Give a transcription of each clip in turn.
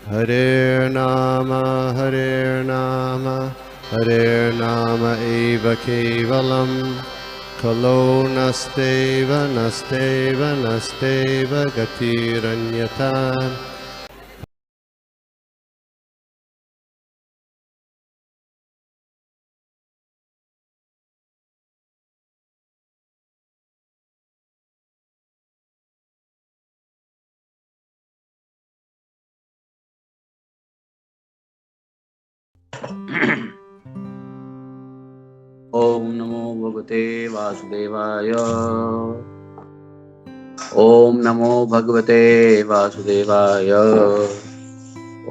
Hare Nama eva kevalam kalo nasteva gatiranyata. ओम नमो भगवते वासुदेवाय। ओम नमो भगवते वासुदेवाय।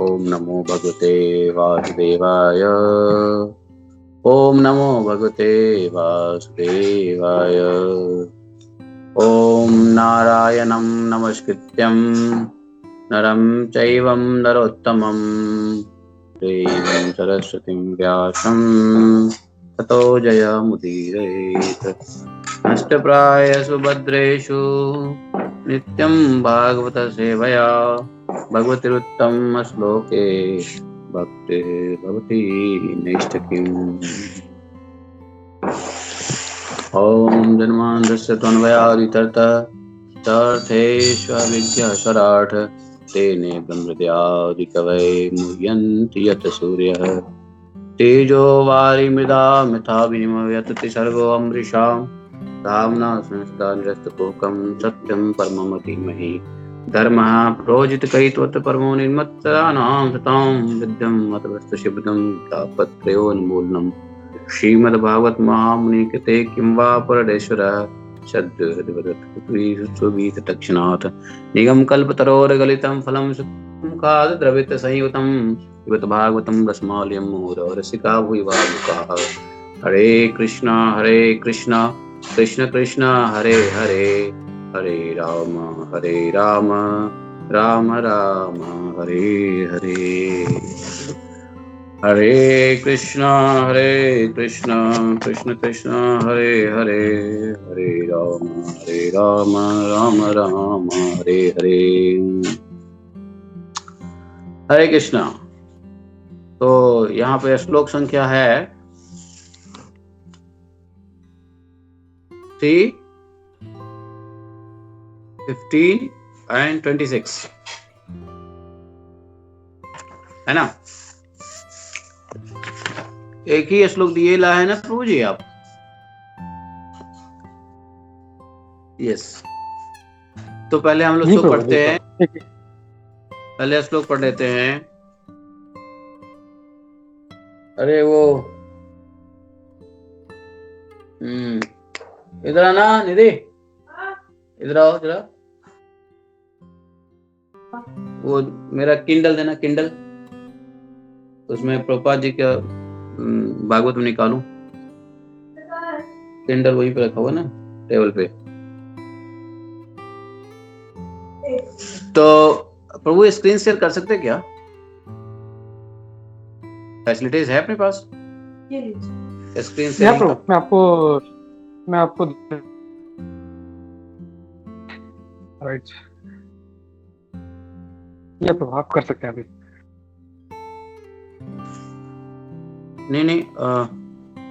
ओम नमो भगवते वासुदेवाय। ओम नमो भगवते वासुदेवाय। ओम नारायणं नमस्कृत्यं नरं चैवं नरोत्तमं देवीं सरस्वतीं व्यासं ततो जयमुदीरयेत्। नष्टप्रायेषु भद्रेषु नित्यं भागवत सेवया भगवतिरुत्तम श्लोके भक्तिः भवति नैष्ठिकीम्। ॐ जन्मान्तस्य त्वन्मयादितरतश्चार्थेष्वभिज्ञस्वराट् तेने ब्रह्महृदयादिकवये मुह्यन्ति यत् सूर्यः तेजो वारिमृदां यथा विनिमयो यतति सर्वो अमृषां धाम्ना संसदा निरस्तकुहकं सत्यं परमं धीमहि धर्मः प्रोजितकैतवत् परमो निर्मत्सराणां सतां विद्यं मतवस्तुशिवदं तापत्रयोन्मूलनं श्रीमद्भागवत महामुनिकृते किं वा परमेश्वरः सद्गुरुर्भगवद्गीताक्षणात् निगम कल्पतरोर्गलितं फलं सुखमुखात् द्रवितसंयुतं पिबत भागवतं रसमालयं मुहुरः रसिका भुविभावुकाः। हरे कृष्णा कृष्ण कृष्ण हरे हरे हरे राम राम राम हरे हरे। हरे कृष्णा कृष्ण कृष्ण हरे हरे हरे राम राम राम हरे हरे। हरे कृष्णा। तो यहाँ पे श्लोक संख्या है 3, 15 and 26 है ना। एक ही श्लोक दिए ला है ना प्रभु जी आप। यस, तो पहले हम लोग श्लोक पढ़ते हैं। पहले श्लोक पढ़ लेते हैं। अरे वो इधर आना निधि, इधर आओ जरा। वो मेरा किंडल देना, किंडल उसमें प्रभुपाद जी का भागवत में निकालूं। किंडल वहीं पे रखा हुआ ना टेबल पे। तो प्रभु स्क्रीन शेयर कर सकते क्या? फैसिलिटीज है अपने पास स्क्रीन शेयर? मैं आपको राइट, ये प्रभु आप कर सकते हैं अभी।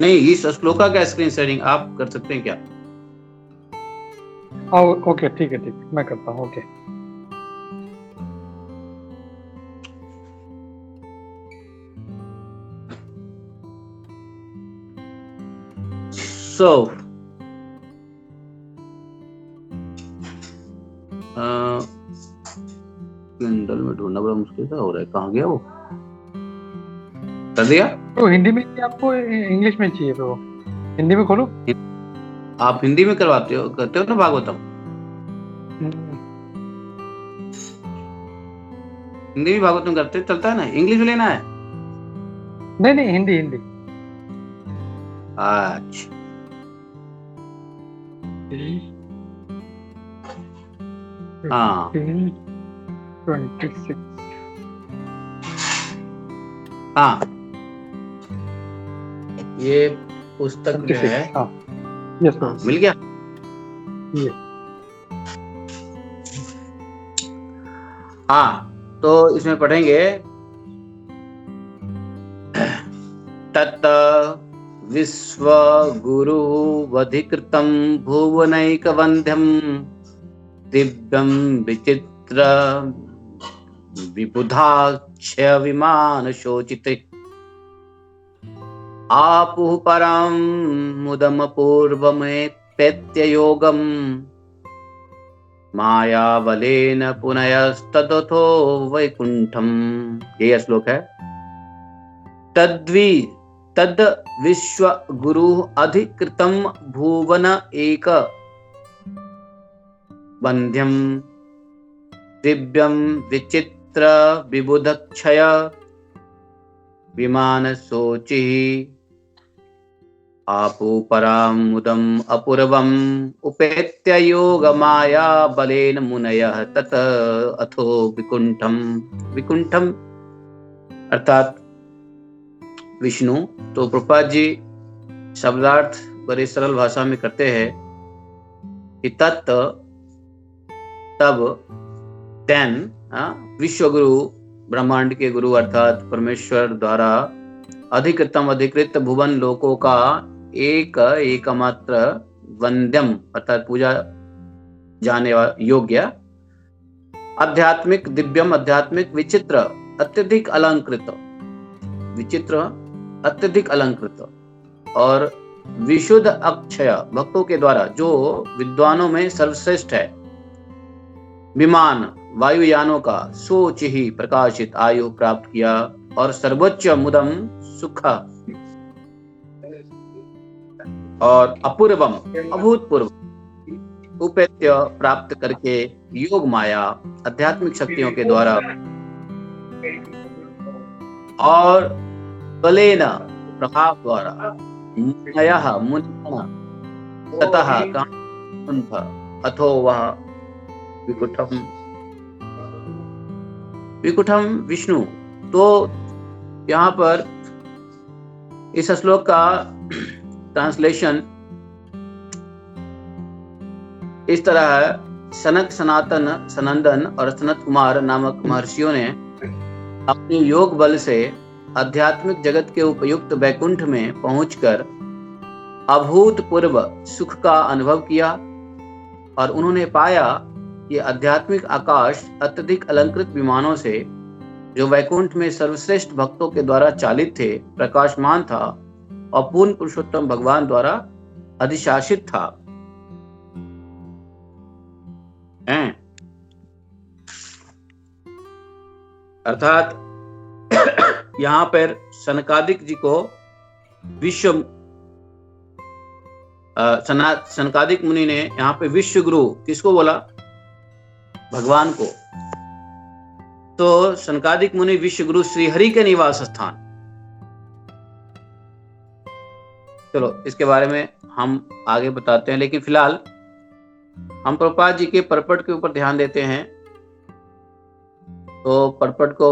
नहीं इस श्लोक का स्क्रीन शेयरिंग आप कर सकते हैं क्या? ओके ठीक है मैं करता हूँ। ओके सो किंडल में ढूंढना बड़ा मुश्किल सा हो रहा है। कहाँ गया वो? कर दिया? तो हिंदी में आपको इंग्लिश में चाहिए तो हिंदी में खोलो। आप हिंदी में करते हो ना भागवतम? हिंदी में भागवतम करते चलता है ना? इंग्लिश में लेना है? नहीं हिंदी। अच्छा हाँ 26 हाँ ये पुस्तक जो है यस मिल गया। हाँ तो इसमें पढ़ेंगे तत् विश्व गुरु वधिकृतं भुवनैकवन्द्यं दिव्यं विचित्र विबुधाक्षय विमान शोचिते आपुः परं मुदम पूर्वमेत्य योगम मायाबलेन पुनयस्ततो वैकुंठम। ये श्लोक है। तद विश्व गुरु अधिकृतम भुवन एक बंध्यम दिव्यम विचित्र विबुधक्षय विमान सोचि आपु पराम मुदम अपूर्वम उपेत्य योग माया बलेन मुनयः तत अथो विकुंठम। विकुंठम अर्थात विष्णु। तो प्रभुपाद जी शब्दार्थ बड़े सरल भाषा में करते हैं कि तत् तब देन विश्व गुरु ब्रह्मांड के गुरु अर्थात परमेश्वर द्वारा अधिकृत भुवन लोकों का एकमात्र वंद्यम अर्थात पूजा जाने योग्य आध्यात्मिक दिव्यम आध्यात्मिक विचित्र अत्यधिक अलंकृत विचित्र अत्यधिक अलंकृत और विशुद्ध अक्षय भक्तों के द्वारा जो विद्वानों में सर्वश्रेष्ठ है विमान वायुयानों का सोच ही प्रकाशित आयु प्राप्त किया और सर्वोच्च मुदम सुख और अपूर्वम अभूतपूर्व उपेत्य प्राप्त करके योग माया आध्यात्मिक शक्तियों के द्वारा और बलेन प्रभाव द्वारा मुनयः मुनिना ततः कांठ अथो वह विकुठम विष्णु। तो यहाँ पर इस श्लोक का ट्रांसलेशन इस तरह है। सनक सनातन सनंदन और सनत कुमार नामक महर्षियों ने अपने योग बल से आध्यात्मिक जगत के उपयुक्त वैकुंठ में पहुंचकर अभूतपूर्व सुख का अनुभव किया और उन्होंने पाया कि आध्यात्मिक आकाश अत्यधिक अलंकृत विमानों से जो वैकुंठ में सर्वश्रेष्ठ भक्तों के द्वारा चालित थे प्रकाशमान था और पूर्ण पुरुषोत्तम भगवान द्वारा अधिशासित था। अर्थात यहाँ पर सनकादिक जी को सनकादिक मुनि ने यहाँ पे विश्व गुरु किसको बोला? भगवान को। तो सनकादिक मुनि विश्व गुरु श्री हरि के निवास स्थान। चलो इसके बारे में हम आगे बताते हैं, लेकिन फिलहाल हम प्रभुपाद जी के परपट के ऊपर ध्यान देते हैं। तो परपट को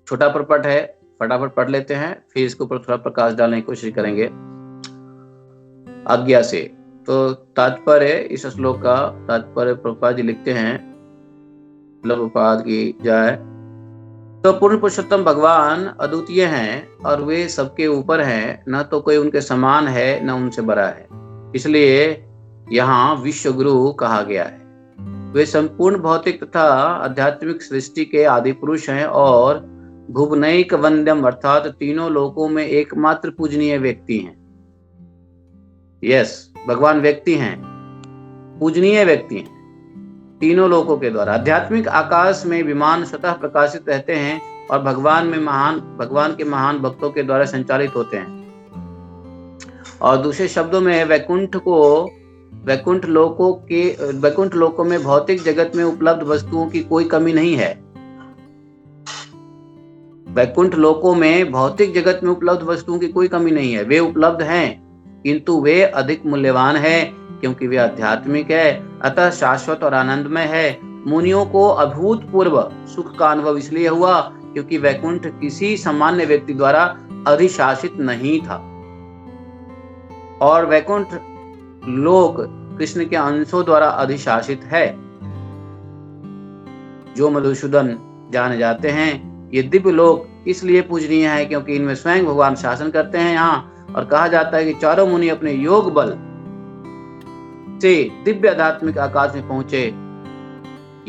छोटा परपट है, फटाफट पढ़ लेते हैं, फिर इसके ऊपर थोड़ा प्रकाश डालने की कोशिश करेंगे आज्ञा से। तो तात्पर्य इस श्लोक का तात्पर्य प्रभुपाद जी लिखते हैं, प्रभुपाद की जय। तो पूर्ण पुरुषोत्तम भगवान अद्वितीय हैं और वे सबके ऊपर हैं, न तो कोई उनके समान है न उनसे बड़ा है, इसलिए यहाँ विश्व गुरु कहा गया है। वे संपूर्ण भौतिक तथा आध्यात्मिक सृष्टि के आदि पुरुष हैं और भुवनैक वंद्यम अर्थात तीनों लोकों में एकमात्र पूजनीय व्यक्ति हैं। यस, भगवान व्यक्ति हैं, पूजनीय व्यक्ति हैं तीनों लोकों के द्वारा। आध्यात्मिक आकाश में विमान स्वतः प्रकाशित रहते हैं और भगवान के महान भक्तों के द्वारा संचालित होते हैं। और दूसरे शब्दों में वैकुंठ लोकों में भौतिक जगत में उपलब्ध वस्तुओं की कोई कमी नहीं है। वैकुंठ लोकों में भौतिक जगत में उपलब्ध वस्तुओं की कोई कमी नहीं है। वे उपलब्ध हैं किंतु वे अधिक मूल्यवान है क्योंकि वे आध्यात्मिक है, अतः शाश्वत और आनंदमय है। मुनियों को अभूतपूर्व सुख का अनुभव इसलिए हुआ क्योंकि वैकुंठ किसी सामान्य व्यक्ति द्वारा अधिशासित नहीं था और वैकुंठ लोक कृष्ण के अंशों द्वारा अधिशासित है। जो जाने जाते हैं। ये दिव्य लोक इसलिए पूजनीय है क्योंकि इनमें स्वयं भगवान शासन करते हैं यहाँ, और कहा जाता है कि चारों मुनि अपने योग बल से दिव्य आध्यात्मिक आकाश में पहुंचे।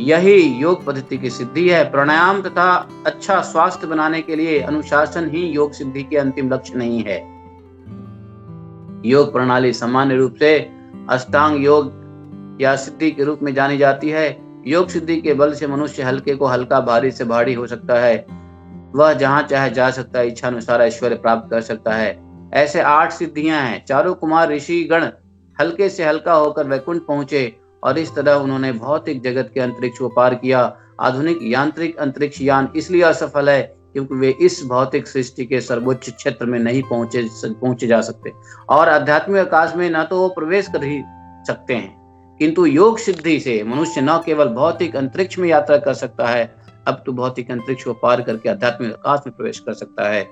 यही योग पद्धति की सिद्धि है। प्राणायाम तथा अच्छा स्वास्थ्य बनाने के लिए अनुशासन ही योग सिद्धि के अंतिम लक्ष्य नहीं है। योग प्रणाली सामान्य रूप से अष्टांग योग या सिद्धि के रूप में जानी जाती है। योग सिद्धि के बल से मनुष्य हल्के को हल्का, भारी से भारी हो सकता है। वह जहां चाहे जा सकता है, इच्छा अनुसार ऐश्वर्य प्राप्त कर सकता है। ऐसे 8 सिद्धियां हैं। चारों कुमार ऋषि गण हल्के से हल्का होकर वैकुंठ पहुंचे और इस तरह उन्होंने भौतिक जगत के अंतरिक्ष को पार किया। आधुनिक यांत्रिक अंतरिक्ष यान इसलिए असफल है क्योंकि वे इस भौतिक सृष्टि के सर्वोच्च क्षेत्र में नहीं पहुंचे जा सकते, और आध्यात्मिक आकाश में न तो वो प्रवेश कर ही सकते हैं, किंतु योग सिद्धि से मनुष्य न केवल भौतिक अंतरिक्ष में यात्रा कर सकता है, अब तो भौतिक अंतरिक्ष को पार करके आध्यात्मिक आकाश में प्रवेश कर सकता है।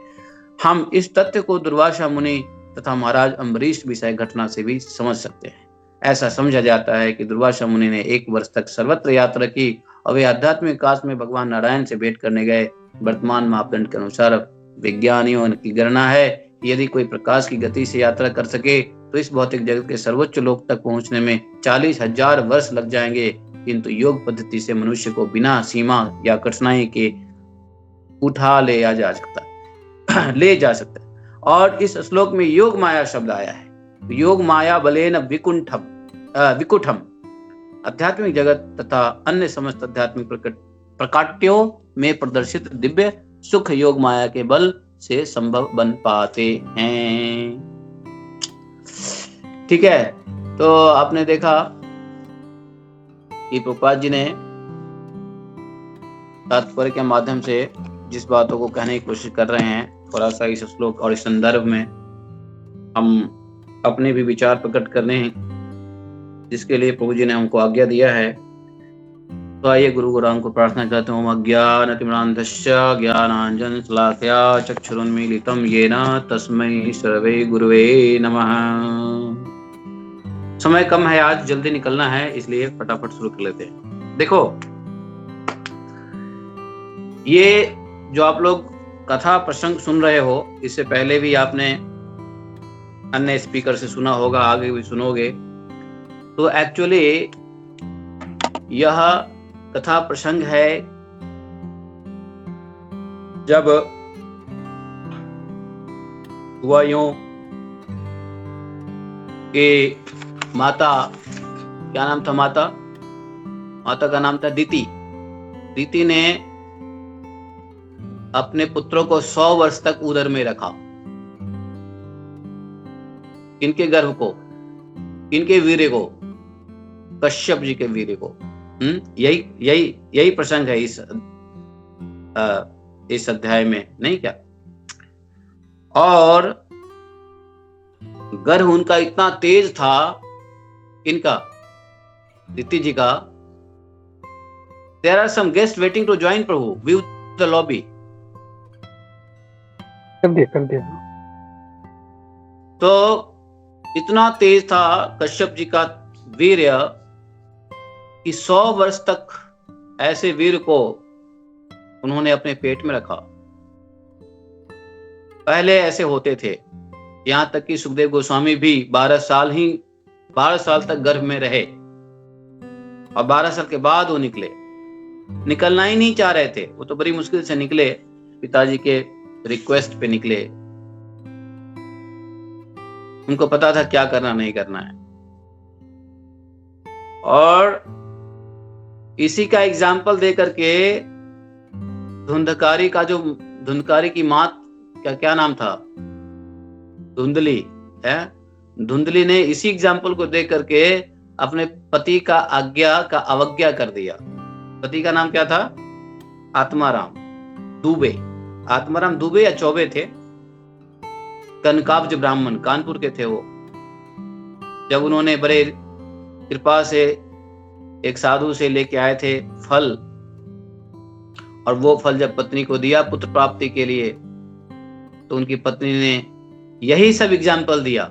हम इस तथ्य को दुर्वासा मुनि तथा महाराज अम्बरीश विषय घटना से भी समझ सकते हैं। ऐसा समझा जाता है कि दुर्वासा मुनि ने 1 वर्ष तक सर्वत्र यात्रा की और वे आध्यात्मिक आकाश में भगवान नारायण से भेंट करने गए। वर्तमान मापदंड के अनुसार विज्ञानियों की गणना है कि यदि कोई प्रकाश की गति से यात्रा कर सके तो इस भौतिक जगत के सर्वोच्च लोक तक पहुंचने में 40,000 वर्ष लग जाएंगे, किंतु योग पद्धति से मनुष्य को बिना सीमा या कठिनाई के उठा ले जा सकता है। और इस श्लोक में योग माया शब्द आया है। योग माया बलेन विकुठम आध्यात्मिक जगत तथा अन्य समस्त आध्यात्मिक प्रकाट्यों में प्रदर्शित दिव्य सुख योग माया के बल से संभव बन पाते हैं। ठीक है, तो आपने देखा कि प्रभुपाद जी ने तात्पर्य के माध्यम से जिस बातों को कहने की कोशिश कर रहे हैं, थोड़ा सा इस श्लोक और इस संदर्भ में हम अपने भी विचार प्रकट करने हैं, जिसके लिए प्रभु जी ने हमको आज्ञा दिया है। तो आइए गुरु गुराम को प्रार्थना करते हैं। अज्ञानतिमिरान्धस्य ज्ञानाञ्जन शलाकया चक्षुरुन्मीलितं येन तस्मै सर्वे गुरुवे नमः। समय कम है, आज जल्दी निकलना है, इसलिए फटाफट शुरू कर लेते हैं। देखो, ये जो आप लोग कथा प्रसंग सुन रहे हो, इससे पहले भी आपने अन्य स्पीकर से सुना होगा, आगे भी सुनोगे। तो एक्चुअली यह कथा प्रसंग है जब हुआ यूं कि माता, क्या नाम था माता का नाम था दीति ने अपने पुत्रों को 100 वर्ष तक उदर में रखा। इनके गर्भ को, इनके वीर्य को, कश्यप जी के वीर्य को। यही प्रसंग है इस अध्याय में, नहीं क्या? और गर्भ उनका इतना तेज था, इनका दीति जी का। There are some guests waiting to join Prabhu, view the lobby। कर दिया। तो इतना तेज था कश्यप जी का वीर्य कि 100 वर्ष तक ऐसे वीर को उन्होंने अपने पेट में रखा। पहले ऐसे होते थे, यहां तक कि सुखदेव गोस्वामी भी 12 साल तक गर्भ में रहे और 12 साल के बाद वो निकलना ही नहीं चाह रहे थे। वो तो बड़ी मुश्किल से निकले, पिताजी के रिक्वेस्ट पे निकले। उनको पता था क्या करना नहीं करना है। और इसी का एग्जाम्पल दे करके धुंधकारी की माँ का क्या नाम था, धुंधली है। धुंधली ने इसी एग्जाम्पल को देख करके अपने पति का आज्ञा का अवज्ञा कर दिया। पति का नाम क्या था? आत्माराम दुबे या चौबे थे, कनकाब्ज ब्राह्मण, कानपुर के थे वो। जब उन्होंने बड़े कृपा से एक साधु से लेके आए थे फल, और वो फल जब पत्नी को दिया पुत्र प्राप्ति के लिए, तो उनकी पत्नी ने यही सब एग्जाम्पल दिया।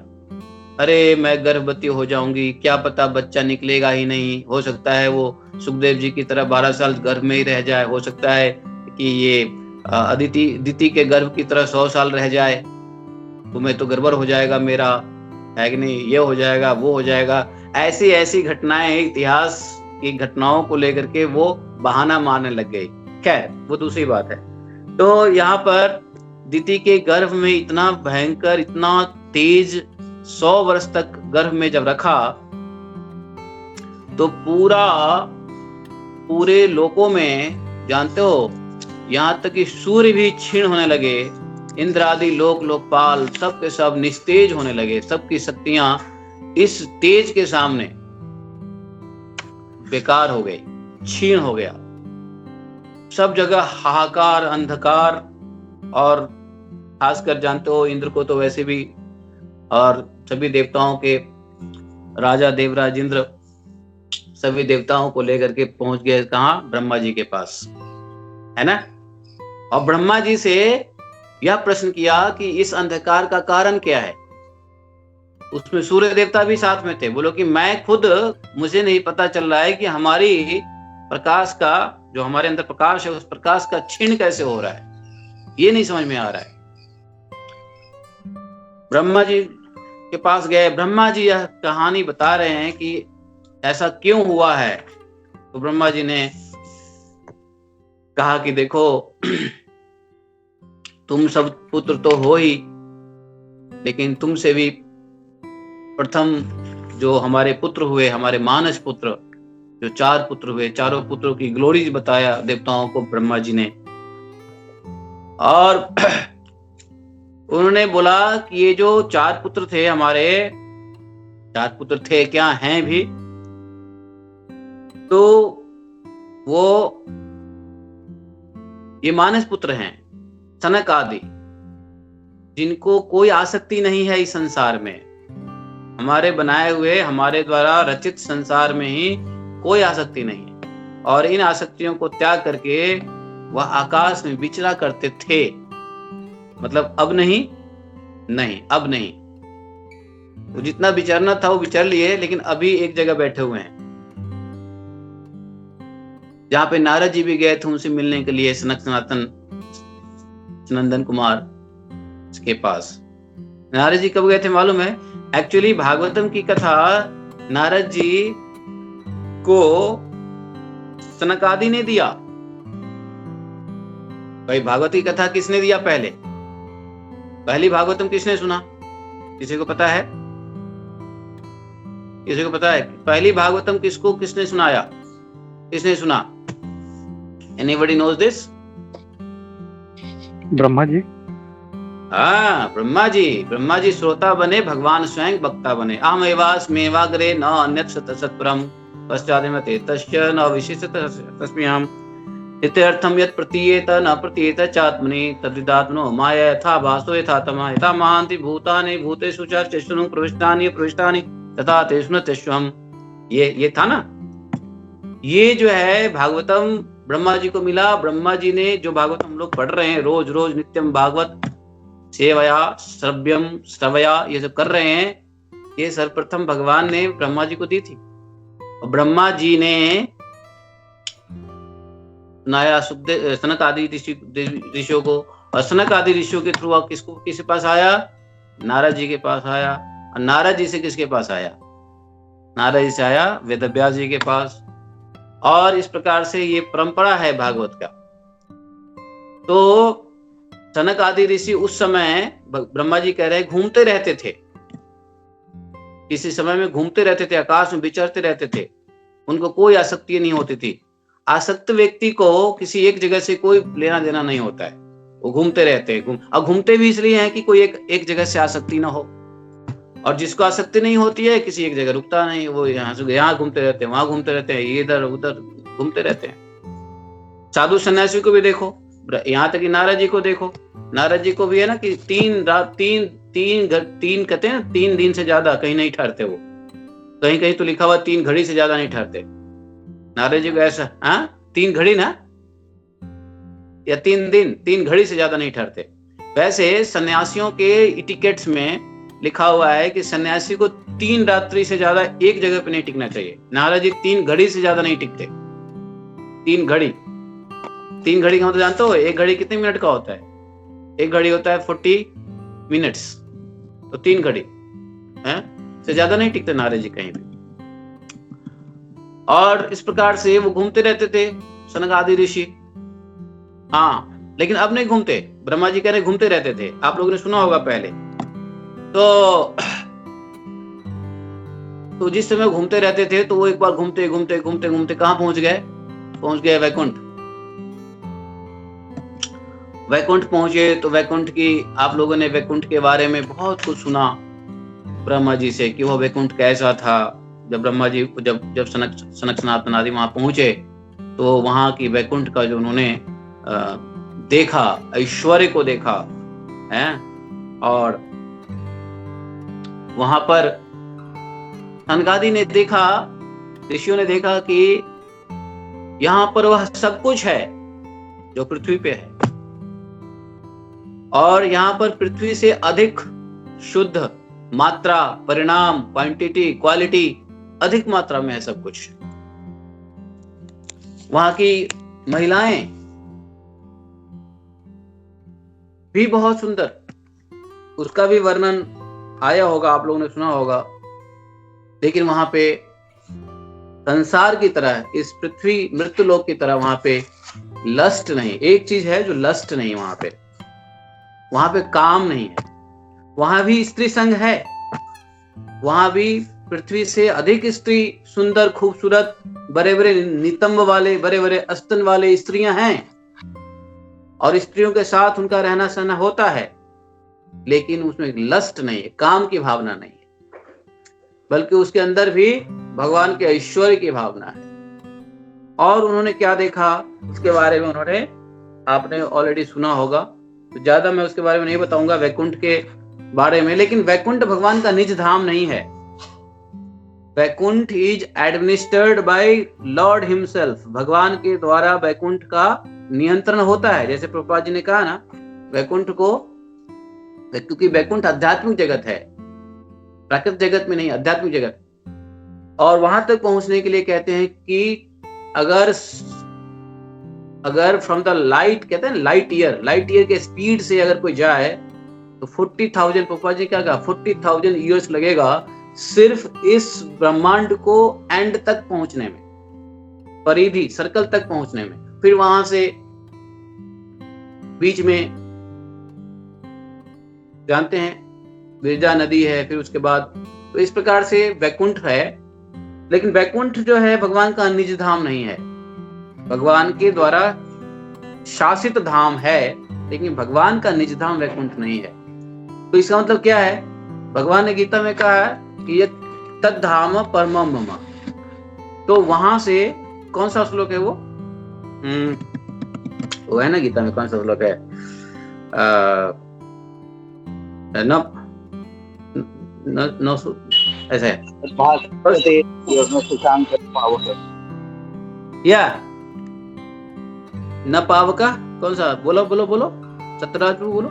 अरे मैं गर्भवती हो जाऊंगी, क्या पता बच्चा निकलेगा ही नहीं, हो सकता है वो सुखदेव जी की तरह 12 साल गर्भ में ही रह जाए, हो सकता है कि ये अदिति के गर्भ की तरह 100 साल रह जाए, तुम्हें तो गड़बड़ हो जाएगा मेरा, है कि नहीं, ये हो जाएगा वो हो जाएगा। ऐसी ऐसी घटनाएं, इतिहास की घटनाओं को लेकर के वो बहाना मारने लग गई। खैर वो दूसरी बात है। तो यहाँ पर दिति के गर्भ में इतना भयंकर, इतना तेज 100 वर्ष तक गर्भ में जब रखा तो पूरे लोकों में, जानते हो, यहाँ तक कि सूर्य भी क्षीण होने लगे, इंद्र आदि लोकपाल सब के सब निस्तेज होने लगे, सबकी शक्तियां इस तेज के सामने बेकार हो गई, क्षीण हो गया। सब जगह हाहाकार, अंधकार, और खासकर जानते हो इंद्र को तो वैसे भी, और सभी देवताओं के राजा देवराज इंद्र सभी देवताओं को लेकर के पहुंच गए कहाँ? ब्रह्मा जी के पास, है ना। और ब्रह्मा जी से यह प्रश्न किया कि इस अंधकार का कारण क्या है। उसमें सूर्य देवता भी साथ में थे। बोलो कि मैं खुद, मुझे नहीं पता चल रहा है कि हमारी प्रकाश का, जो हमारे अंदर प्रकाश है, उस प्रकाश का क्षीण कैसे हो रहा है, ये नहीं समझ में आ रहा है। ब्रह्मा जी के पास गए, ब्रह्मा जी यह कहानी बता रहे हैं कि ऐसा क्यों हुआ है। तो ब्रह्मा जी ने कहा कि देखो, तुम सब पुत्र तो हो ही, लेकिन तुमसे भी प्रथम जो हमारे पुत्र हुए, हमारे मानस पुत्र, जो 4 पुत्र हुए, चारों पुत्रों की ग्लोरी बताया देवताओं को ब्रह्मा जी ने। और उन्होंने बोला कि ये जो 4 पुत्र थे हमारे, 4 पुत्र थे, क्या हैं भी, तो वो ये मानस पुत्र हैं, सनक आदि, जिनको कोई आसक्ति नहीं है इस संसार में। हमारे बनाए हुए, हमारे द्वारा रचित संसार में ही कोई आसक्ति नहीं है, और इन आसक्तियों को त्याग करके वह आकाश में विचरा करते थे। मतलब अब नहीं, अब नहीं, तो जितना विचरना था वो विचर लिए, लेकिन अभी एक जगह बैठे हुए हैं, जहां पे नारद जी भी गए थे उनसे मिलने के लिए, सनक सनातन नंदन कुमार के पास। नारद जी कब गए थे मालूम है? एक्चुअली भागवतम की कथा नारद जी को सनक आदि ने दिया। भाई भागवत की कथा किसने दिया? पहली भागवतम किसने सुना? किसी को पता है? किसी को पता है पहली भागवतम किसने सुनाया? किसने सुना? Anybody knows this? Brahma ji. हाँ, ब्रह्मा जी श्रोता बने, भगवान स्वयं वक्ता बने। अहम एवास्मेवाग्रे न अन्यत् सत्परम पश्चादेमते तस्य न विशिष्ट तस्म्याम इत्यर्थम यत् प्रतीयेत न प्रतीयेत चात्मनि तद्विदात्मनो माया यथा भासो यथा तमः यथा महान्ति भूतानि भूतेषु च चक्षुः प्रविष्टानि तथा तेषु न तेष्वहम्। ये था ना, ये जो है भागवतम ब्रह्मा जी को मिला। ब्रह्मा जी ने जो भागवत हम लोग पढ़ रहे हैं, रोज रोज नित्यम भागवत सेवया श्रव्यम श्रवया, ये सब कर रहे हैं, ये सर्वप्रथम भगवान ने ब्रह्मा जी को दी थी। और ब्रह्मा जी ने सुनाया सनक आदि ऋषियों को, और सनक आदि ऋषियों के थ्रू किसके पास आया? नारद जी के पास आया। और नारद जी से किसके पास आया? नारद जी से आया वेदव्यास जी के पास। और इस प्रकार से ये परंपरा है भागवत का। तो सनक आदि ऋषि उस समय, ब्रह्मा जी कह रहे हैं, घूमते रहते थे, किसी समय में घूमते रहते थे, आकाश में विचरते रहते थे, उनको कोई आसक्ति नहीं होती थी। आसक्त व्यक्ति को किसी एक जगह से कोई लेना देना नहीं होता है, वो घूमते रहते हैं। और घूमते भी इसलिए हैं कि कोई एक जगह से आसक्ति ना हो, और जिसको आसक्ति नहीं होती है किसी एक जगह रुकता नहीं, वो यहाँ से यहाँ घूमते रहते हैं, वहां घूमते रहते हैं, इधर उधर घूमते रहते हैं। साधु सन्यासी को भी देखो, यहाँ तक कि नारद जी को देखो, नारद जी को भी है ना कि 3 दिन से ज्यादा कहीं नहीं ठहरते। वो कहीं तो लिखा हुआ 3 घड़ी से ज्यादा नहीं ठहरते नारद जी को, ऐसा। हाँ, 3 घड़ी ना, या 3 दिन, 3 घड़ी से ज्यादा नहीं ठहरते। वैसे सन्यासियों के इटिकेट्स में लिखा हुआ है कि सन्यासी को 3 रात्रि से ज्यादा एक जगह पे नहीं टिकना चाहिए। नारद जी 3 घड़ी से ज्यादा नहीं टिकते, 3 घड़ी। 3 घड़ी का मतलब जानते हो? एक घड़ी कितने मिनट का होता है? एक घड़ी होता है 40 मिनट्स, तो 3 घड़ी है, से ज्यादा नहीं टिकते नारद जी कहीं भी। और इस प्रकार से वो घूमते रहते थे सनक आदि ऋषि। हाँ, लेकिन अब नहीं घूमते, ब्रह्मा जी कह रहे घूमते रहते थे, आप लोगों ने सुना होगा पहले। तो जिस समय घूमते रहते थे तो वो एक बार घूमते घूमते घूमते घूमते कहाँ पहुंच गए? पहुंच गए वैकुंठ। वैकुंठ पहुंचे तो वैकुंठ की, आप लोगों ने वैकुंठ के बारे में बहुत कुछ सुना ब्रह्मा जी से कि वो वैकुंठ कैसा था। जब ब्रह्मा जी जब सनक सनातन आदि वहां पहुंचे तो वहां की वैकुंठ का जो उन्होंने देखा, ऐश्वर्य को देखा है, और वहां पर सनकादि ने देखा, ऋषियों ने देखा कि यहां पर वह सब कुछ है जो पृथ्वी पे है, और यहां पर पृथ्वी से अधिक शुद्ध मात्रा, परिणाम, क्वांटिटी, क्वालिटी अधिक मात्रा में है सब कुछ। वहां की महिलाएं भी बहुत सुंदर, उसका भी वर्णन आया होगा, आप लोगों ने सुना होगा। लेकिन वहां पे संसार की तरह, इस पृथ्वी मृत्युलोक की तरह वहां पे लस्ट नहीं। एक चीज है जो लस्ट नहीं, वहां पे काम नहीं है। वहां भी स्त्री संग है, वहां भी पृथ्वी से अधिक स्त्री, सुंदर, खूबसूरत, बड़े बड़े नितंब वाले, बड़े बड़े अस्तन वाले स्त्रियां हैं, और स्त्रियों के साथ उनका रहना सहना होता है, लेकिन उसमें लस्ट नहीं है, काम की भावना नहीं है, बल्कि उसके अंदर भी भगवान के ऐश्वर्य की भावना है। और उन्होंने क्या देखा उसके बारे में उन्होंने, आपने ऑलरेडी सुना होगा, तो ज्यादा मैं उसके बारे में नहीं बताऊंगा वैकुंठ के बारे में। लेकिन वैकुंठ भगवान का निज धाम नहीं है। Vaikunth is administered by lord himself. भगवान के द्वारा वैकुंठ का नियंत्रण होता है। जैसे प्रभुपाद जी ने कहा ना, वैकुंठ को, क्योंकि वैकुंठ आध्यात्मिक जगत है, प्राकृतिक जगत में नहीं, आध्यात्मिक जगत। और वहां तक पहुंचने के लिए कहते हैं कि अगर फ्रॉम द लाइट, कहते हैं लाइट ईयर के स्पीड से अगर कोई जाए तो 40,000, पापा जी क्या कहा, 40,000 ईयर्स लगेगा सिर्फ इस ब्रह्मांड को एंड तक पहुंचने में, परिधि सर्कल तक पहुंचने में। फिर वहां से बीच में जानते हैं विरजा नदी है, फिर उसके बाद, तो इस प्रकार से वैकुंठ है। लेकिन वैकुंठ जो है भगवान का निज धाम नहीं है, भगवान के द्वारा शासित धाम है, लेकिन भगवान का निज धाम वैकुंठ नहीं है। तो इसका मतलब क्या है? भगवान ने गीता में कहा है कि ये तद धाम परमम मम। तो वहां से कौन सा श्लोक है वो है ना गीता में, कौन सा श्लोक है? ऐसा है या न पावका, कौन सा? बोलो बोलो बोलो, सत्यराज बोलो।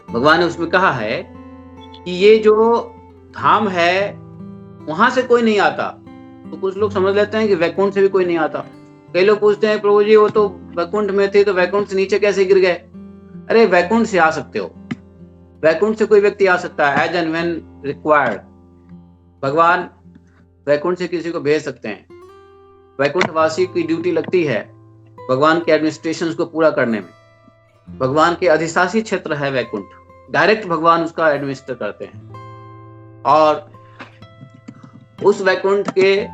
भगवान ने उसमें कहा है कि ये जो धाम है वहां से कोई नहीं आता। तो कुछ लोग समझ लेते हैं कि वैकुंठ से भी कोई नहीं आता। कई लोग पूछते हैं प्रभु जी वो तो वैकुंठ में थे, तो वैकुंठ से नीचे कैसे गिर गए? अरे वैकुंठ से आ सकते हो, वैकुंठ से कोई व्यक्ति आ सकता है, एज एंड व्हेन रिक्वायर्ड। भगवान वैकुंठ से किसी को भेज सकते हैं। वैकुंठ वासी की ड्यूटी लगती है भगवान के एडमिनिस्ट्रेशन को पूरा करने में। भगवान के अधिशासी क्षेत्र है वैकुंठ, डायरेक्ट भगवान उसका एडमिनिस्टर करते हैं। और उस वैकुंठ के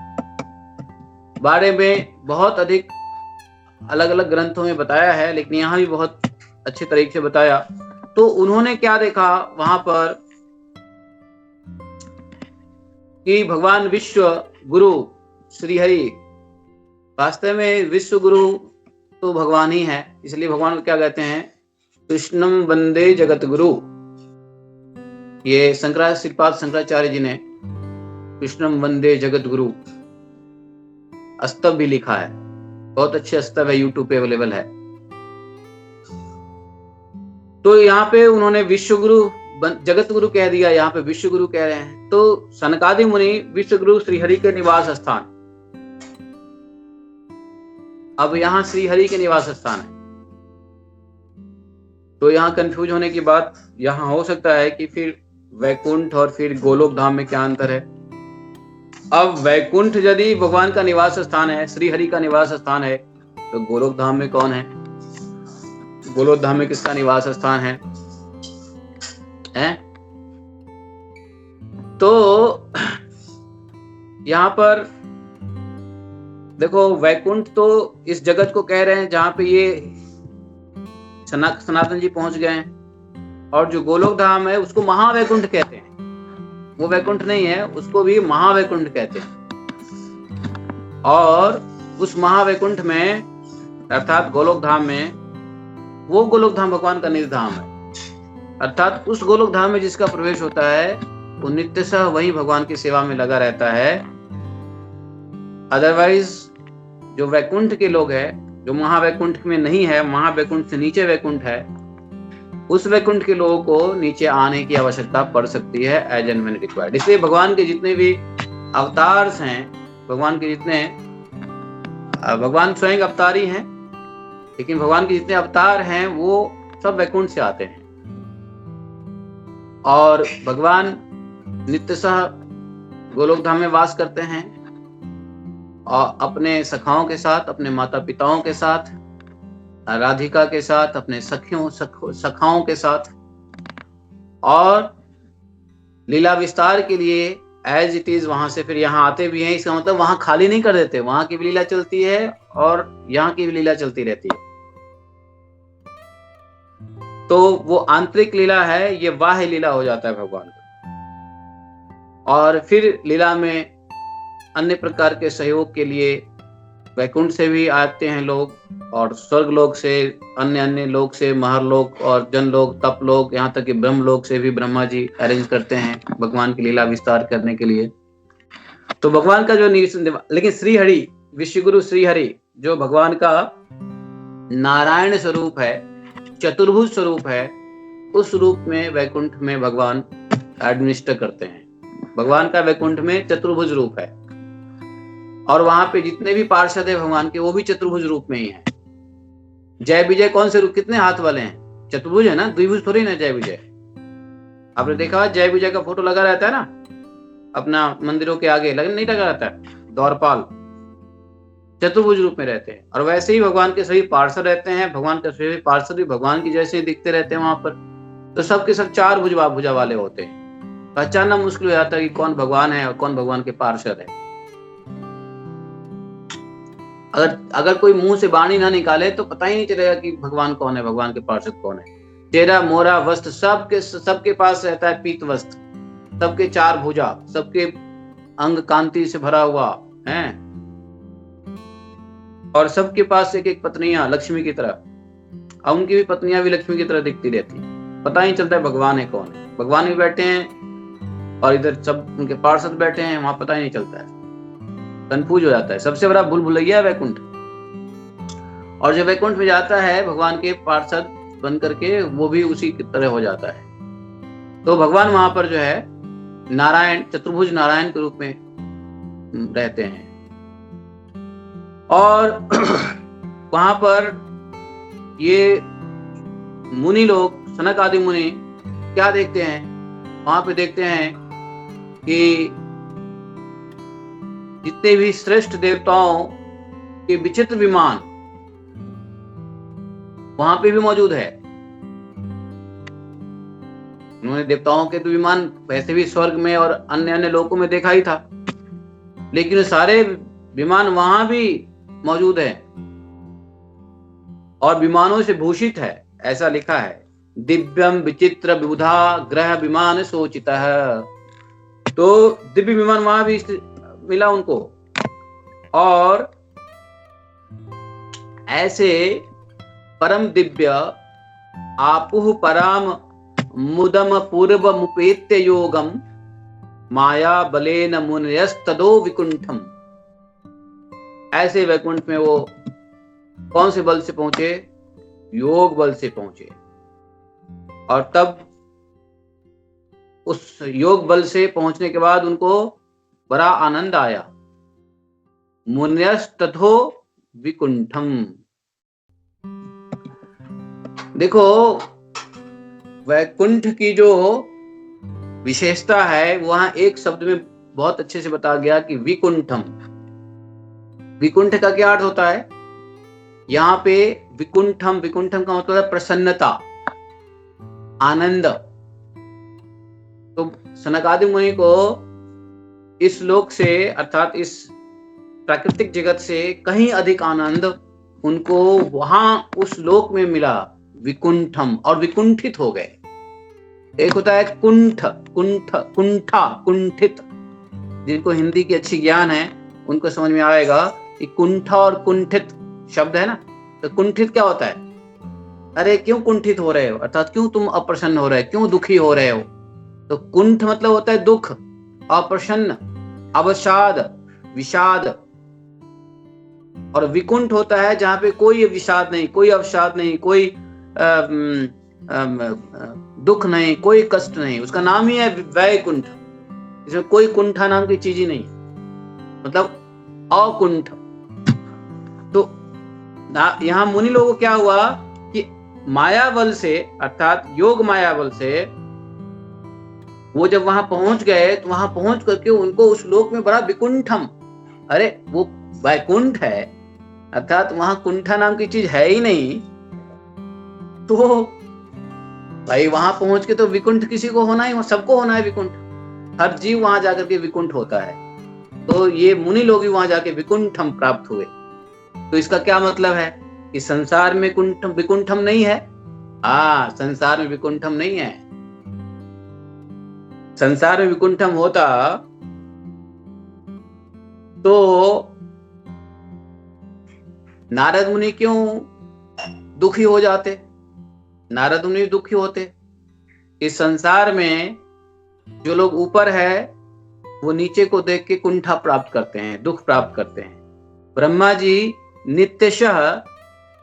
बारे में बहुत अधिक अलग अलग ग्रंथों में बताया है, लेकिन यहाँ भी बहुत अच्छे तरीके से बताया। तो उन्होंने क्या देखा वहां पर कि भगवान विश्व गुरु श्री हरि, वास्तव में विश्व गुरु तो भगवान ही है, इसलिए भगवान को क्या कहते हैं? कृष्णम वंदे जगत गुरु। ये श्रीपाद शंकराचार्य जी ने कृष्णम वंदे जगत गुरु अस्तव भी लिखा है, बहुत अच्छे अस्तव है, यूट्यूब पे अवेलेबल है। तो यहाँ पे उन्होंने विश्व गुरु, जगत गुरु कह दिया, यहाँ पे विश्व गुरु कह रहे हैं। तो सनकादि मुनि विश्व गुरु श्रीहरि के निवास स्थान अब यहाँ श्री हरि के निवास स्थान है। तो यहाँ कंफ्यूज होने की बात यहाँ हो सकता है कि फिर वैकुंठ और फिर गोलोक धाम में क्या अंतर है। अब वैकुंठ यदि भगवान का निवास स्थान है, श्री हरि का निवास स्थान है, तो गोलोक धाम में कौन है? गोलोक धाम में किसका निवास स्थान है? तो यहाँ पर देखो, वैकुंठ तो इस जगत को कह रहे हैं जहां पे ये सनातन जी पहुंच गए हैं, और जो गोलोक धाम है उसको महावैकुंठ कहते हैं। वो वैकुंठ नहीं है, उसको भी महावैकुंठ कहते हैं। और उस महावैकुंठ में अर्थात गोलोक धाम में, वो गोलोक धाम भगवान का निज धाम है, अर्थात उस गोलोक धाम में जिसका प्रवेश होता है वो नित्यतः वही भगवान की सेवा में लगा रहता है। अदरवाइज जो वैकुंठ के लोग हैं, जो महावैकुंठ में नहीं है, महावैकुंठ से नीचे वैकुंठ है, उस वैकुंठ के लोगों को नीचे आने की आवश्यकता पड़ सकती है एज एंड व्हेन रिक्वायर्ड। इसलिए भगवान के जितने भी अवतार हैं, भगवान स्वयं अवतारी हैं, लेकिन भगवान के जितने अवतार हैं वो सब वैकुंठ से आते हैं। और भगवान नित्यतः गोलोक धाम में वास करते हैं, और अपने सखाओं के साथ, अपने माता पिताओं के साथ, राधिका के साथ, अपने सखाओं के साथ, और लीला विस्तार के लिए एज इट इज वहां से फिर यहाँ आते भी हैं। इसका मतलब वहां खाली नहीं कर देते, वहां की भी लीला चलती है और यहाँ की भी लीला चलती रहती है। तो वो आंतरिक लीला है, ये बाह्य लीला हो जाता है भगवान का। और फिर लीला में अन्य प्रकार के सहयोग के लिए वैकुंठ से भी आते हैं लोग, और स्वर्ग लोक से, अन्य लोक से, महरलोक और जनलोक, तप लोक, यहाँ तक कि ब्रह्म लोक से भी ब्रह्मा जी अरेंज करते हैं भगवान की लीला विस्तार करने के लिए। तो भगवान का जो लेकिन श्री हरि, विश्वगुरु श्री हरि जो भगवान का नारायण स्वरूप है, चतुर्भुज स्वरूप है, उस रूप में वैकुंठ में भगवान एडमिनिस्टर करते हैं। भगवान का वैकुंठ में चतुर्भुज रूप है, और वहां पे जितने भी पार्षद है भगवान के, वो भी चतुर्भुज रूप में ही है। जय विजय कौन से रूप, कितने हाथ वाले हैं? चतुर्भुज है ना, द्विभुज थोड़ी ना जय विजय। आपने देखा जय विजय का फोटो लगा रहता है ना अपना मंदिरों के आगे, नहीं लगा रहता है, द्वारपाल चतुर्भुज रूप में रहते हैं। और वैसे ही भगवान के सभी पार्षद रहते हैं, भगवान के सभी पार्षद भी भगवान की जैसे दिखते रहते हैं वहां पर। तो सबके सब चार भुजा वाले होते हैं। पहचानना मुश्किल हो जाता है कि कौन भगवान है और कौन भगवान के पार्षद है। अगर कोई मुंह से वाणी ना निकाले तो पता ही नहीं चलेगा कि भगवान कौन है, भगवान के पार्षद कौन है। चेहरा मोरा वस्त्र सबके पास रहता है, पीत वस्त्र, सबके चार भुजा, सबके अंग कांति से भरा हुआ है, और सबके पास एक एक पत्नियां लक्ष्मी की तरह, और उनकी भी पत्नियां भी लक्ष्मी की तरह दिखती रहती। पता ही चलता है भगवान है कौन है। भगवान भी बैठे हैं और इधर सब उनके पार्षद बैठे हैं, वहां पता ही नहीं चलता है, कंफ्यूज हो जाता है। सबसे बड़ा भूल भुलैया है वैकुंठ। और जो वैकुंठ में जाता है भगवान के पार्षद बन करके, वो भी उसी की तरह हो जाता है। तो भगवान वहां पर जो है नारायण, चतुर्भुज नारायण के रूप में रहते हैं। और वहां पर ये मुनि लोग, सनक आदि मुनि क्या देखते हैं, वहां पे देखते हैं कि जितने भी श्रेष्ठ देवताओं के विचित्र विमान वहां पे भी मौजूद है। उन्होंने देवताओं के तो विमान वैसे भी स्वर्ग में और अन्य लोकों में देखा ही था, लेकिन सारे विमान वहां भी मौजूद है और विमानों से भूषित है। ऐसा लिखा है, दिव्यम विचित्र विबुधा ग्रह विमान सोचितः। तो दिव्य विमान वहां भी मिला उनको। और ऐसे परम दिव्य आपुह परम मुदम पूर्व मुपेत्य योगम माया बलेन मुनयस्तदो विकुंठम। ऐसे वैकुंठ में वो कौन से बल से पहुंचे? योग बल से पहुंचे। और तब उस योग बल से पहुंचने के बाद उनको बड़ा आनंद आया। मुनयस्तथो विकुंठम। देखो, वैकुंठ की जो विशेषता है वहां एक शब्द में बहुत अच्छे से बताया गया कि विकुंठम। विकुंठ का क्या अर्थ होता है? यहाँ पे विकुंठम, विकुंठम का मतलब है प्रसन्नता, आनंद। तो सनकादि मुनि को इस लोक से अर्थात इस प्राकृतिक जगत से कहीं अधिक आनंद उनको वहां उस लोक में मिला, विकुंठम, और विकुंठित हो गए। एक होता है कुंठ, कुंठ, कुंठा, कुंठित। जिनको हिंदी की अच्छी ज्ञान है उनको समझ में आएगा कि कुंठा और कुंठित शब्द है ना। तो कुंठित क्या होता है? अरे क्यों कुंठित हो रहे हो, अर्थात क्यों तुम अप्रसन्न हो रहे हो, क्यों दुखी हो रहे हो। तो कुंठ मतलब होता है दुख, अप्रसन्न, अवसाद, विषाद। और विकुंठ होता है जहां पे कोई विषाद नहीं, कोई अवसाद नहीं, कोई दुख नहीं, कोई कष्ट नहीं। उसका नाम ही है वैकुंठ। इसमें कोई कुंठा नाम की चीज ही नहीं, मतलब अकुंठ। तो यहाँ मुनि लोगों को क्या हुआ कि माया बल से, अर्थात योग माया बल से वो जब वहां पहुंच गए तो वहां पहुंच करके उनको उस लोक में बड़ा विकुंठम, अरे वो वैकुंठ है, अर्थात वहां कुंठा नाम की चीज है ही नहीं। तो भाई वहां पहुंच के तो विकुंठ किसी को होना ही, सबको होना है विकुंठ। हर जीव वहां जाकर के विकुंठ होता है। तो ये मुनि लोग भी वहां जाके विकुंठम प्राप्त हुए। तो इसका क्या मतलब है कि संसार में कुंठम विकुंठम नहीं है? हाँ, संसार में विकुंठम नहीं है। संसार में विकुंठम होता तो नारद मुनि क्यों दुखी हो जाते? नारद मुनि दुखी होते। इस संसार में जो लोग ऊपर है वो नीचे को देख के कुंठा प्राप्त करते हैं, दुख प्राप्त करते हैं। ब्रह्मा जी नित्यशः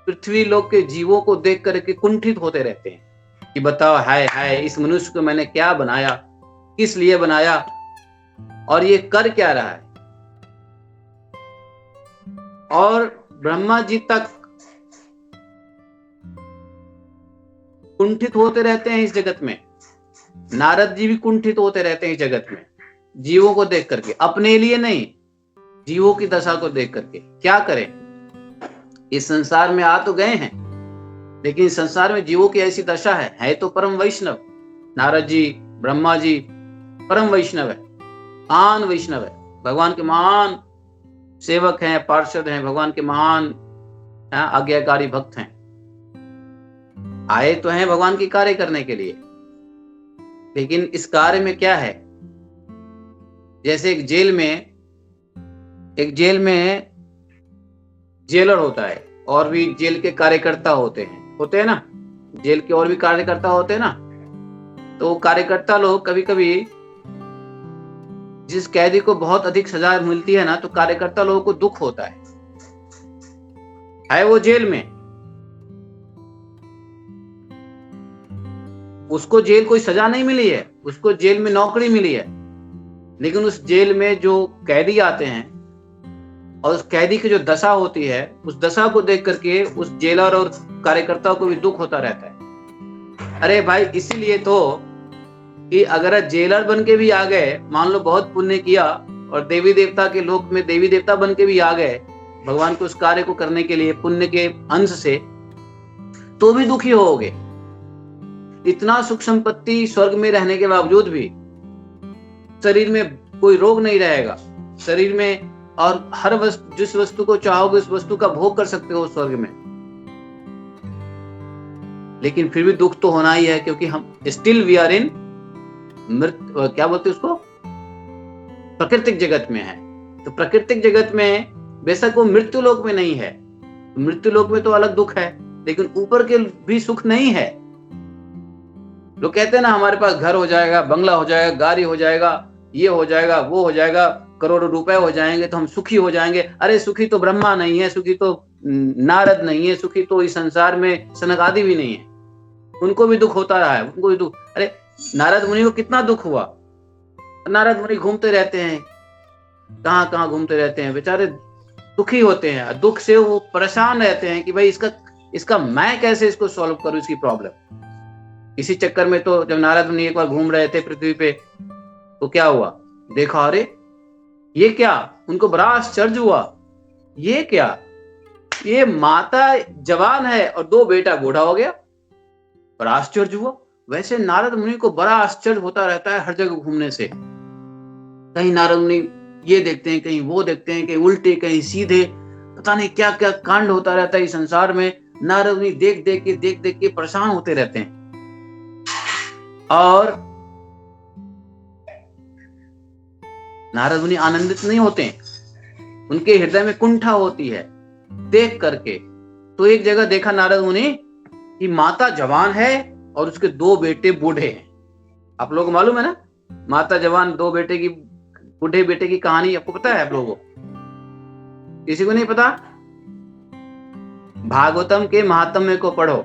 पृथ्वी लोक के जीवों को देख करके कुंठित होते रहते हैं कि बताओ, हाय हाय, इस मनुष्य को मैंने क्या बनाया, किस लिए बनाया, और ये कर क्या रहा है। और ब्रह्मा जी तक कुंठित होते रहते हैं इस जगत में। नारद जी भी कुंठित होते रहते हैं इस जगत में, जीवों को देख करके, अपने लिए नहीं, जीवों की दशा को देख करके। क्या करें, इस संसार में आ तो गए हैं, लेकिन इस संसार में जीवों की ऐसी दशा है तो परम वैष्णव। नारद जी, ब्रह्मा जी परम वैष्णव है, महान वैष्णव है, भगवान के महान सेवक हैं, पार्षद हैं, भगवान के महान आज्ञाकारी भक्त हैं। आए तो हैं भगवान की कार्य करने के लिए, लेकिन इस कार्य में क्या है, जैसे एक जेल में जेलर होता है और भी जेल के कार्यकर्ता होते हैं ना, जेल के और भी कार्यकर्ता होते हैं ना। तो कार्यकर्ता लोग कभी कभी, जिस कैदी को बहुत अधिक सजा मिलती है ना, तो कार्यकर्ता लोगों को दुख होता है वो जेल में, उसको जेल कोई सजा नहीं मिली है, उसको जेल में नौकरी मिली है, लेकिन उस जेल में जो कैदी आते हैं और उस कैदी की जो दशा होती है, उस दशा को देख करके उस जेलर और कार्यकर्ताओं को भी दुख होता रहता है। अरे भाई, इसीलिए तो कि अगर जेलर बन के भी आ गए, मान लो बहुत पुण्य किया और देवी देवता के लोक में देवी देवता बन के भी आ गए भगवान के उस कार्य को करने के लिए पुण्य के अंश से, तो भी दुखी होगे। इतना सुख संपत्ति स्वर्ग में रहने के बावजूद भी शरीर में कोई रोग नहीं रहेगा, शरीर में, और हर वस्तु, जिस वस्तु को चाहोगे उस वस्तु का भोग कर सकते हो स्वर्ग में। लेकिन फिर भी दुख तो होना ही है, क्योंकि हम स्टिल वी आर इन क्या बोलते उसको, प्राकृतिक जगत में है। तो प्राकृतिक जगत में बेशक वो मृत्यु लोक में नहीं है, मृत्यु लोक में तो अलग दुख है, लेकिन ऊपर के भी सुख नहीं है। लोग कहते हैं ना, हमारे पास घर हो जाएगा, बंगला हो जाएगा, गाड़ी हो जाएगा, ये हो जाएगा, वो हो जाएगा, करोड़ों रुपए हो जाएंगे तो हम सुखी हो जाएंगे। अरे सुखी तो ब्रह्मा नहीं है, सुखी तो नारद नहीं है, सुखी तो इस संसार में सनक आदि भी नहीं है, उनको भी दुख होता रहा है, उनको भी दुख। अरे नारद मुनि को कितना दुख हुआ, नारद मुनि घूमते रहते हैं, कहाँ कहाँ घूमते रहते हैं बेचारे, दुखी होते हैं, दुख से वो परेशान रहते हैं कि भाई इसका मैं कैसे इसको सॉल्व करूं, इसकी प्रॉब्लम। इसी चक्कर में तो जब नारद मुनि एक बार घूम रहे थे पृथ्वी पे, तो क्या हुआ, देखा अरे ये क्या, उनको बड़ा आश्चर्य हुआ, ये क्या, ये माता जवान है और 2 बेटा बूढ़ा हो गया, बड़ा आश्चर्य हुआ। वैसे नारद मुनि को बड़ा आश्चर्य होता रहता है हर जगह घूमने से। कहीं नारद मुनि ये देखते हैं, कहीं वो देखते हैं, कहीं उल्टे कहीं सीधे, पता नहीं क्या क्या कांड होता रहता है इस संसार में। नारद मुनि देख देख के परेशान होते रहते हैं। और नारद मुनि आनंदित नहीं होते हैं, उनके हृदय में कुंठा होती है देख करके। तो एक जगह देखा नारद मुनि कि माता जवान है और उसके 2 बेटे बूढ़े हैं। आप लोगों को मालूम है ना, माता जवान 2 बेटे की, बूढ़े बेटे की कहानी आपको पता है आप लोगों को? किसी को नहीं पता? भागवतम के महात्म्य को पढ़ो,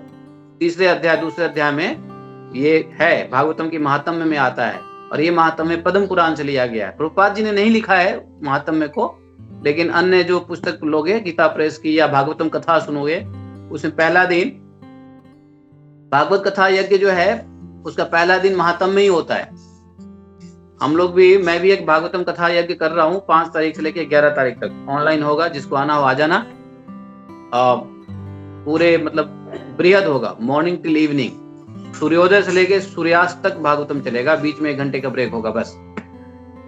3 अध्याय 2 अध्याय में ये है, भागवतम की महात्म्य में आता है। और ये महात्म्य पद्म पुराण से लिया गया है। प्रभुपाद जी ने नहीं लिखा है महात्म्य को, लेकिन अन्य जो पुस्तक लोगे गीता प्रेस की या भागवतम कथा सुनोगे, उसमें पहला दिन भागवत कथा यज्ञ जो है उसका पहला दिन महात्म्य ही होता है। हम लोग भी, मैं भी एक भागवतम कथा यज्ञ कर रहा हूँ 5 तारीख से लेकर 11 तारीख तक, ऑनलाइन होगा, जिसको आना हो आ जाना। पूरे मतलब बृहद होगा, मॉर्निंग टिल इवनिंग, सूर्योदय से लेके सूर्यास्त तक भागवतम चलेगा, बीच में 1 घंटे का ब्रेक होगा बस।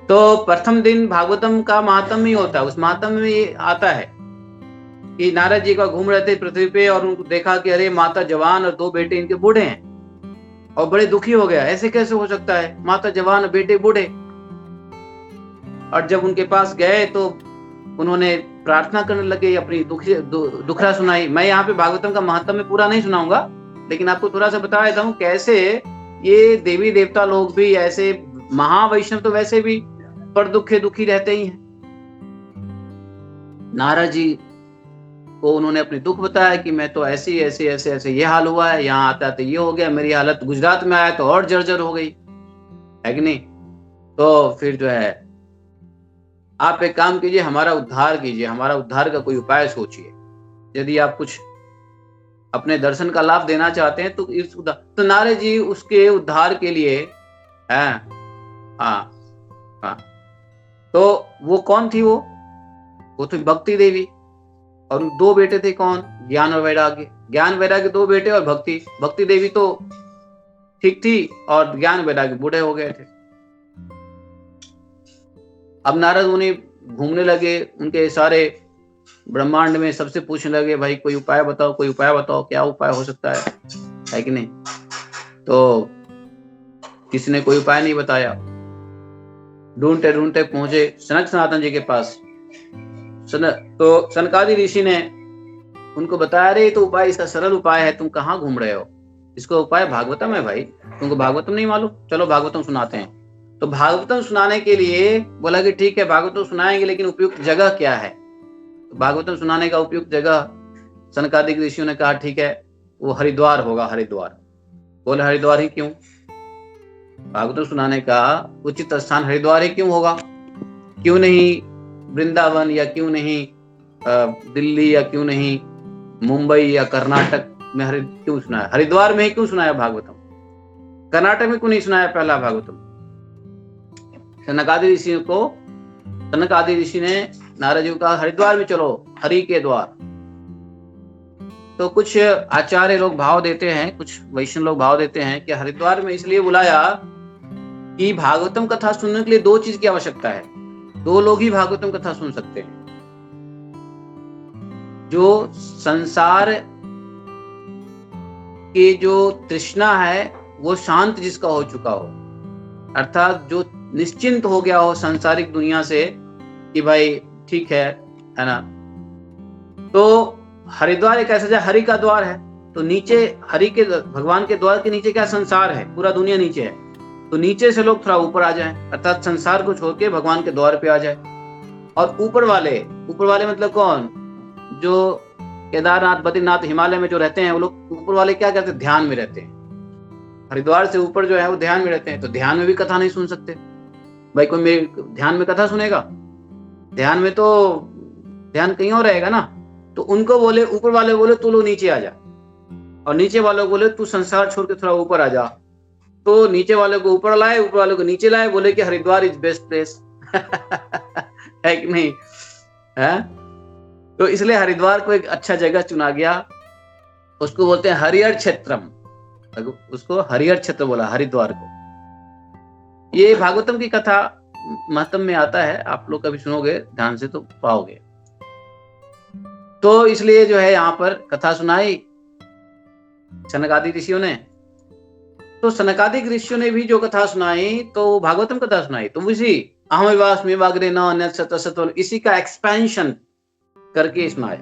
तो प्रथम दिन भागवतम का महात्म्य ही होता है। उस महात्म्य में ये आता है कि नारद जी का घूम रहे थे पृथ्वी पे और उनको देखा कि अरे माता जवान और 2 बेटे इनके बूढ़े हैं, और बड़े दुखी हो गया, ऐसे कैसे हो सकता है, माता जवान और बेटे बूढ़े। और जब उनके पास गए तो उन्होंने प्रार्थना करने लगे, अपनी दुखड़ा सुनाई। मैं यहाँ पे भागवतम का महत्व में पूरा नहीं सुनाऊंगा, लेकिन आपको थोड़ा सा बता देता हूँ कैसे ये देवी देवता लोग भी, ऐसे महावैष्णव तो वैसे भी पर दुखी रहते ही हैं। नारद जी को उन्होंने अपने दुख बताया कि मैं तो ऐसे ये हाल हुआ है, यहाँ आता तो ये हो गया, मेरी हालत गुजरात में आया तो और जर्जर हो गई है कि नहीं। तो फिर जो है आप एक काम कीजिए, हमारा उद्धार कीजिए, हमारा उद्धार का कोई उपाय सोचिए। यदि आप कुछ अपने दर्शन का लाभ देना चाहते हैं तो नारद जी उसके उद्धार के लिए हाँ। तो वो कौन थी, वो तो भक्ति देवी, और 2 बेटे थे कौन, ज्ञान और वैराग्य। ज्ञान वैराग्य 2 बेटे, और भक्ति देवी तो ठीक थी और ज्ञान वैराग्य बूढ़े हो गए थे। अब नारद मुनि घूमने लगे उनके सारे ब्रह्मांड में, सबसे पूछने लगे भाई कोई उपाय बताओ, कोई उपाय बताओ, क्या उपाय हो सकता है कि नहीं। तो किसी ने कोई उपाय नहीं बताया। ढूंढते पहुंचे सनक सनातन जी के पास। तो सनकादि ऋषि ने उनको बताया, अरे तो उपाय इसका सरल उपाय है, तुम कहाँ घूम रहे हो, इसका उपाय भागवतम है भाई, तुमको भागवतम नहीं मालूम, चलो भागवतम सुनाते हैं। तो भागवतम सुनाने के लिए बोला कि ठीक है भागवतम सुनाएंगे, लेकिन उपयुक्त जगह क्या है। तो भागवतम सुनाने का उपयुक्त जगह सनकादि ऋषियों ने कहा ठीक है वो हरिद्वार होगा। हरिद्वार बोले, हरिद्वार ही क्यों, भागवतम सुनाने का उचित स्थान हरिद्वार ही क्यों होगा, क्यों नहीं वृंदावन, या क्यों नहीं दिल्ली, या क्यों नहीं मुंबई या कर्नाटक में क्यों सुनाया, हरिद्वार में ही क्यों सुनाया भागवतम, कर्नाटक में क्यों नहीं सुनाया पहला भागवतम। सनकादि ऋषि ने नारद जी को कहा हरिद्वार में चलो, हरि के द्वार। तो कुछ आचार्य लोग भाव देते हैं, कुछ वैष्णव लोग भाव देते हैं कि हरिद्वार में इसलिए बुलाया कि भागवतम कथा सुनने के लिए 2 चीज की आवश्यकता है, 2 लोग ही भागवतम कथा सुन सकते हैं। जो संसार के जो तृष्णा है वो शांत जिसका हो चुका हो, अर्थात जो निश्चिंत हो गया हो सांसारिक दुनिया से कि भाई ठीक है ना। तो हरिद्वार एक ऐसा हरि का द्वार है, तो नीचे हरि के भगवान के द्वार के नीचे क्या संसार है, पूरा दुनिया नीचे है, तो नीचे से लोग थोड़ा ऊपर आ जाएं, अर्थात संसार को छोड़ के भगवान के द्वार पे आ जाए। और ऊपर वाले मतलब कौन, जो केदारनाथ बद्रीनाथ हिमालय में जो रहते हैं वो लोग ऊपर वाले क्या करते हैं, ध्यान में रहते हैं। हरिद्वार से ऊपर जो है वो ध्यान में रहते हैं, तो ध्यान में भी कथा नहीं सुन सकते। भाई कोई मेरे ध्यान में कथा सुनेगा, ध्यान में तो ध्यान कहीं और रहेगा ना। तो उनको बोले, ऊपर वाले बोले तू लोग नीचे आ जा, और नीचे वालों को बोले तू संसार छोड़ के थोड़ा ऊपर आ जा। तो नीचे वाले को ऊपर लाए, ऊपर वाले को नीचे लाए, बोले कि हरिद्वार इज बेस्ट प्लेस है कि नहीं है? तो इसलिए हरिद्वार को एक अच्छा जगह चुना गया, उसको बोलते हैं हरिहर क्षेत्रम, उसको हरिहर क्षेत्र बोला हरिद्वार को। ये भागवतम की कथा महत्म में आता है, आप लोग कभी सुनोगे ध्यान से तो पाओगे। तो इसलिए जो है यहाँ पर कथा सुनाई सनकादि ऋषियों ने। तो सनकादिक ऋषियों ने भी जो कथा सुनाई तो भागवतम कथा सुनाई, तो उसी अहमवास में वाग्रे न अन्यत् सतसत्व, इसी का एक्सपेंशन करके सुनाया।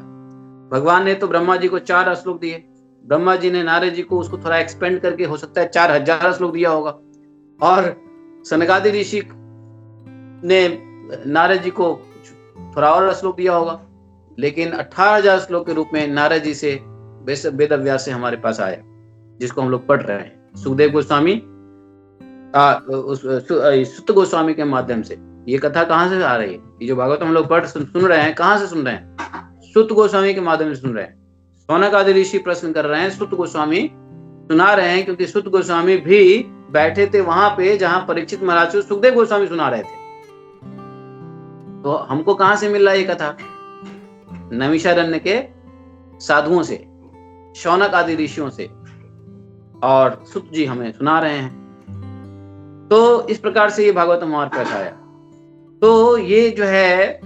भगवान ने तो ब्रह्मा जी को 4 श्लोक दिए, ब्रह्मा जी ने नारद जी को उसको थोड़ा एक्सपेंड करके हो सकता है 4000 श्लोक दिया होगा, और सनकादि ऋषि ने नारद जी को थोड़ा और श्लोक दिया होगा, लेकिन 18,000 श्लोक के रूप में नारद जी से वेद व्यास से हमारे पास आया, जिसको हम लोग पढ़ रहे हैं सुखदेव गोस्वामी सुत गोस्वामी के माध्यम से। ये कथा कहाँ से आ रही है? ये जो भागवत हम लोग पढ़ सुन रहे हैं, कहाँ से सुन रहे हैं? सुत गोस्वामी के माध्यम से सुन रहे हैं। सौनकादि ऋषि प्रश्न कर रहे हैं, सुत गोस्वामी सुना रहे हैं, क्योंकि सुत गोस्वामी भी बैठे थे वहां पे जहां परीक्षित महाराज को सुखदेव गोस्वामी सुना रहे थे। तो हमको कहां से मिल रहा है ये कथा? नैमिषारण्य के साधुओं से, शौनक आदि ऋषियों से, और सुत जी हमें सुना रहे हैं। तो इस प्रकार से ये भागवत हमारे पास आया। तो ये जो है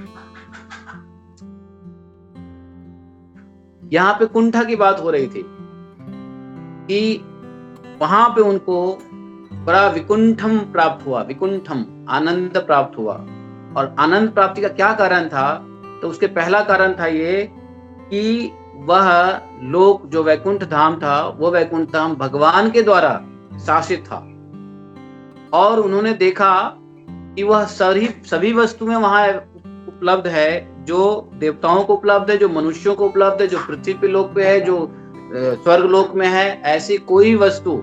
यहाँ पे कुंठा की बात हो रही थी कि वहां पे उनको बड़ा विकुंठम प्राप्त हुआ, विकुंठम आनंद प्राप्त हुआ। और आनंद प्राप्ति का क्या कारण था? तो उसके पहला कारण था ये कि वह लोक जो वैकुंठ धाम था, वो वैकुंठ धाम भगवान के द्वारा शासित था, और उन्होंने देखा कि वह सभी वस्तुएं वहां उपलब्ध है, जो देवताओं को उपलब्ध है, जो मनुष्यों को उपलब्ध है, जो पृथ्वी पे लोक पे है, जो स्वर्ग लोक में है। ऐसी कोई वस्तु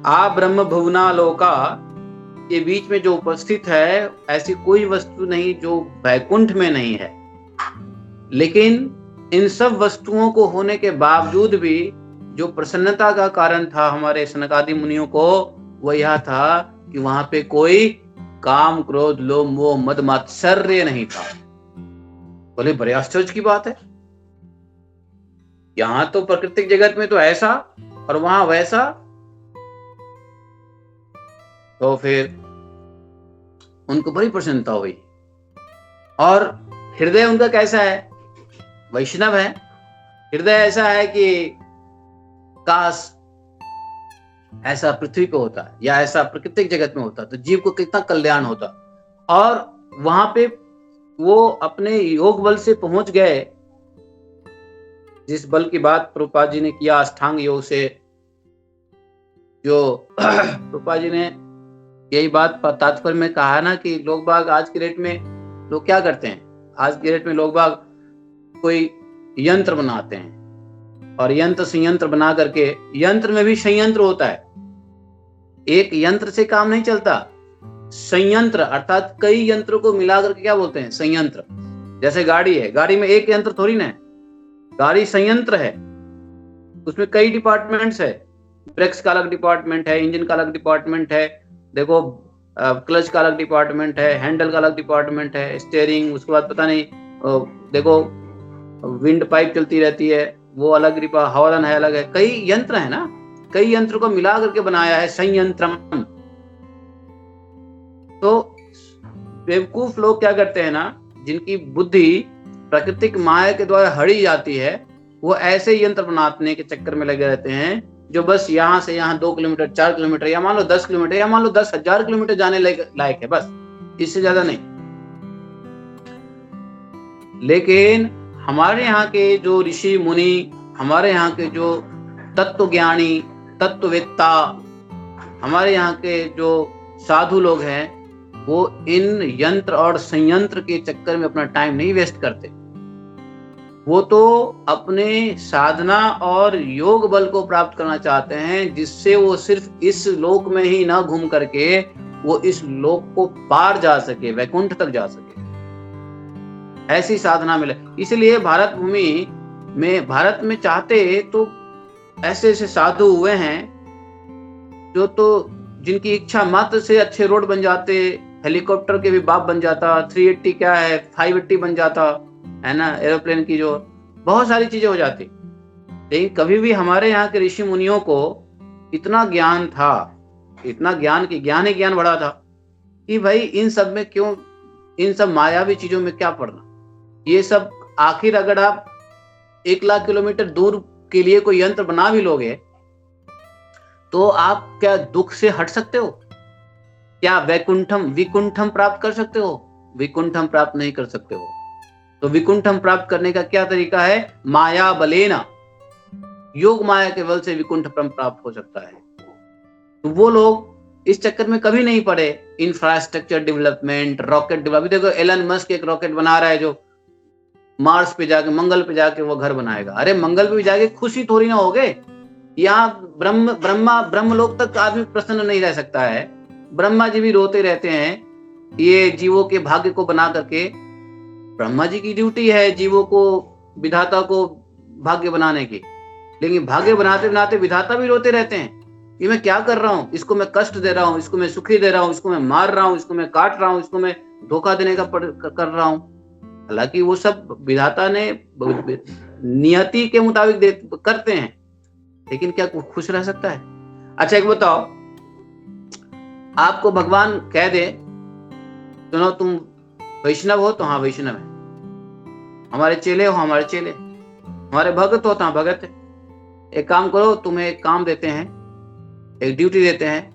आ ब्रह्म भुवना लोका के बीच में जो उपस्थित है, ऐसी कोई वस्तु नहीं जो वैकुंठ में नहीं है। लेकिन इन सब वस्तुओं को होने के बावजूद भी जो प्रसन्नता का कारण था हमारे सनकादि मुनियों को, वह यह था कि वहां पे कोई काम क्रोध लोभ मोह मद मात्सर्य नहीं था। बोले बड़े आश्चर्य की बात है, यहां तो प्राकृतिक जगत में तो ऐसा और वहां वैसा। तो फिर उनको बड़ी प्रसन्नता हुई। और हृदय उनका कैसा है? वैष्णव है। हृदय ऐसा है कि काश ऐसा पृथ्वी पे होता या ऐसा प्राकृतिक जगत में होता तो जीव को कितना कल्याण होता। और वहां पे वो अपने योग बल से पहुंच गए, जिस बल की बात प्रभुपाद जी ने किया अष्टांग योग से। जो प्रभुपाद जी ने यही बात तात्पर्य में कहा ना कि लोग बाग आज के डेट में लोग क्या करते हैं, आज के डेट में लोग बाग कोई यंत्र बनाते हैं, और यंत्र संयंत्र बना करके, यंत्र में भी संयंत्र होता है, एक यंत्र से काम नहीं चलता। संयंत्र अर्थात कई यंत्रों को मिला करके क्या बोलते हैं? संयंत्र। जैसे गाड़ी है, गाड़ी में एक यंत्र थोड़ी ना है, गाड़ी संयंत्र है, उसमें कई डिपार्टमेंट्स है। ब्रेक्स का अलग डिपार्टमेंट है, इंजन का अलग डिपार्टमेंट है, देखो क्लच का अलग डिपार्टमेंट है, हैंडल का अलग डिपार्टमेंट है, स्टीयरिंग, उसके बाद पता नहीं देखो विंड पाइप चलती रहती है, वो अलग हॉर्न है, अलग है, कई यंत्र है ना, कई यंत्र को मिला करके बनाया है संयंत्रम। तो बेवकूफ लोग क्या करते हैं ना, जिनकी बुद्धि प्राकृतिक माया के द्वारा हड़ी जाती है, वो ऐसे यंत्र बनाने के चक्कर में लगे रहते हैं जो बस यहाँ से यहाँ 2 किलोमीटर 4 किलोमीटर या मान लो 10 किलोमीटर या मान लो 10,000 किलोमीटर जाने लायक है, बस इससे ज्यादा नहीं। लेकिन हमारे यहाँ के जो ऋषि मुनि, हमारे यहाँ के जो तत्व ज्ञानी तत्ववेत्ता, हमारे यहाँ के जो साधु लोग हैं, वो इन यंत्र और संयंत्र के चक्कर में अपना टाइम नहीं वेस्ट करते। वो तो अपने साधना और योग बल को प्राप्त करना चाहते हैं, जिससे वो सिर्फ इस लोक में ही ना घूम करके वो इस लोक को पार जा सके, वैकुंठ तक जा सके। ऐसी साधना मिले। इसलिए भारत में चाहते तो ऐसे ऐसे साधु हुए हैं जो तो जिनकी इच्छा मात्र से अच्छे रोड बन जाते, हेलीकॉप्टर के भी बाप बन जाता, 380 क्या है 580 बन जाता है ना, एरोप्लेन की जो बहुत सारी चीजें हो जाती। लेकिन कभी भी हमारे यहाँ के ऋषि मुनियों को इतना ज्ञान था, इतना ज्ञान की ज्ञान ही ज्ञान बढ़ा था कि भाई इन सब में क्यों, इन सब मायावी चीजों में क्या पड़ना। ये सब आखिर अगर आप 1 लाख किलोमीटर दूर के लिए कोई यंत्र बना भी लोगे तो आप क्या दुख से हट सकते हो? क्या विकुंठम प्राप्त कर सकते हो? विकुंठम प्राप्त नहीं कर सकते हो। तो विकुंठम प्राप्त करने का क्या तरीका है? माया बलेना, योग माया के बल से विकुंठम प्राप्त हो सकता है। तो वो लोग इस चक्कर में कभी नहीं पड़े। इंफ्रास्ट्रक्चर डेवलपमेंट, रॉकेट डेवलप, देखो एलन मस्क एक रॉकेट बना रहा है जो मार्स पे जाके, मंगल पे जाके वो घर बनाएगा। अरे मंगल पे जाके खुशी थोड़ी ना हो गए। यहाँ ब्रह्म लोक तक आदमी प्रसन्न नहीं रह सकता है। ब्रह्मा जी भी रोते रहते हैं ये जीवों के भाग्य को बना करके। ब्रह्मा जी की ड्यूटी है जीवों को, विधाता को भाग्य बनाने की, लेकिन भाग्य बनाते बनाते विधाता भी रोते रहते हैं कि मैं क्या कर रहा हूँ, इसको मैं कष्ट दे रहा हूँ, इसको मैं सुखी दे रहा हूँ, इसको मैं मार रहा हूँ, इसको मैं काट रहा हूँ, इसको मैं धोखा देने का कर रहा हूँ। हालांकि वो सब विधाता ने नियति के मुताबिक करते हैं, लेकिन क्या खुश रह सकता है? अच्छा एक बताओ, आपको भगवान कह दे सुनो तुम वैष्णव हो तो हाँ वैष्णव है, हमारे चेले हो हमारे चेले, हमारे भगत हो तो हाँ भगत है। एक काम करो, तुम्हें एक काम देते हैं, एक ड्यूटी देते हैं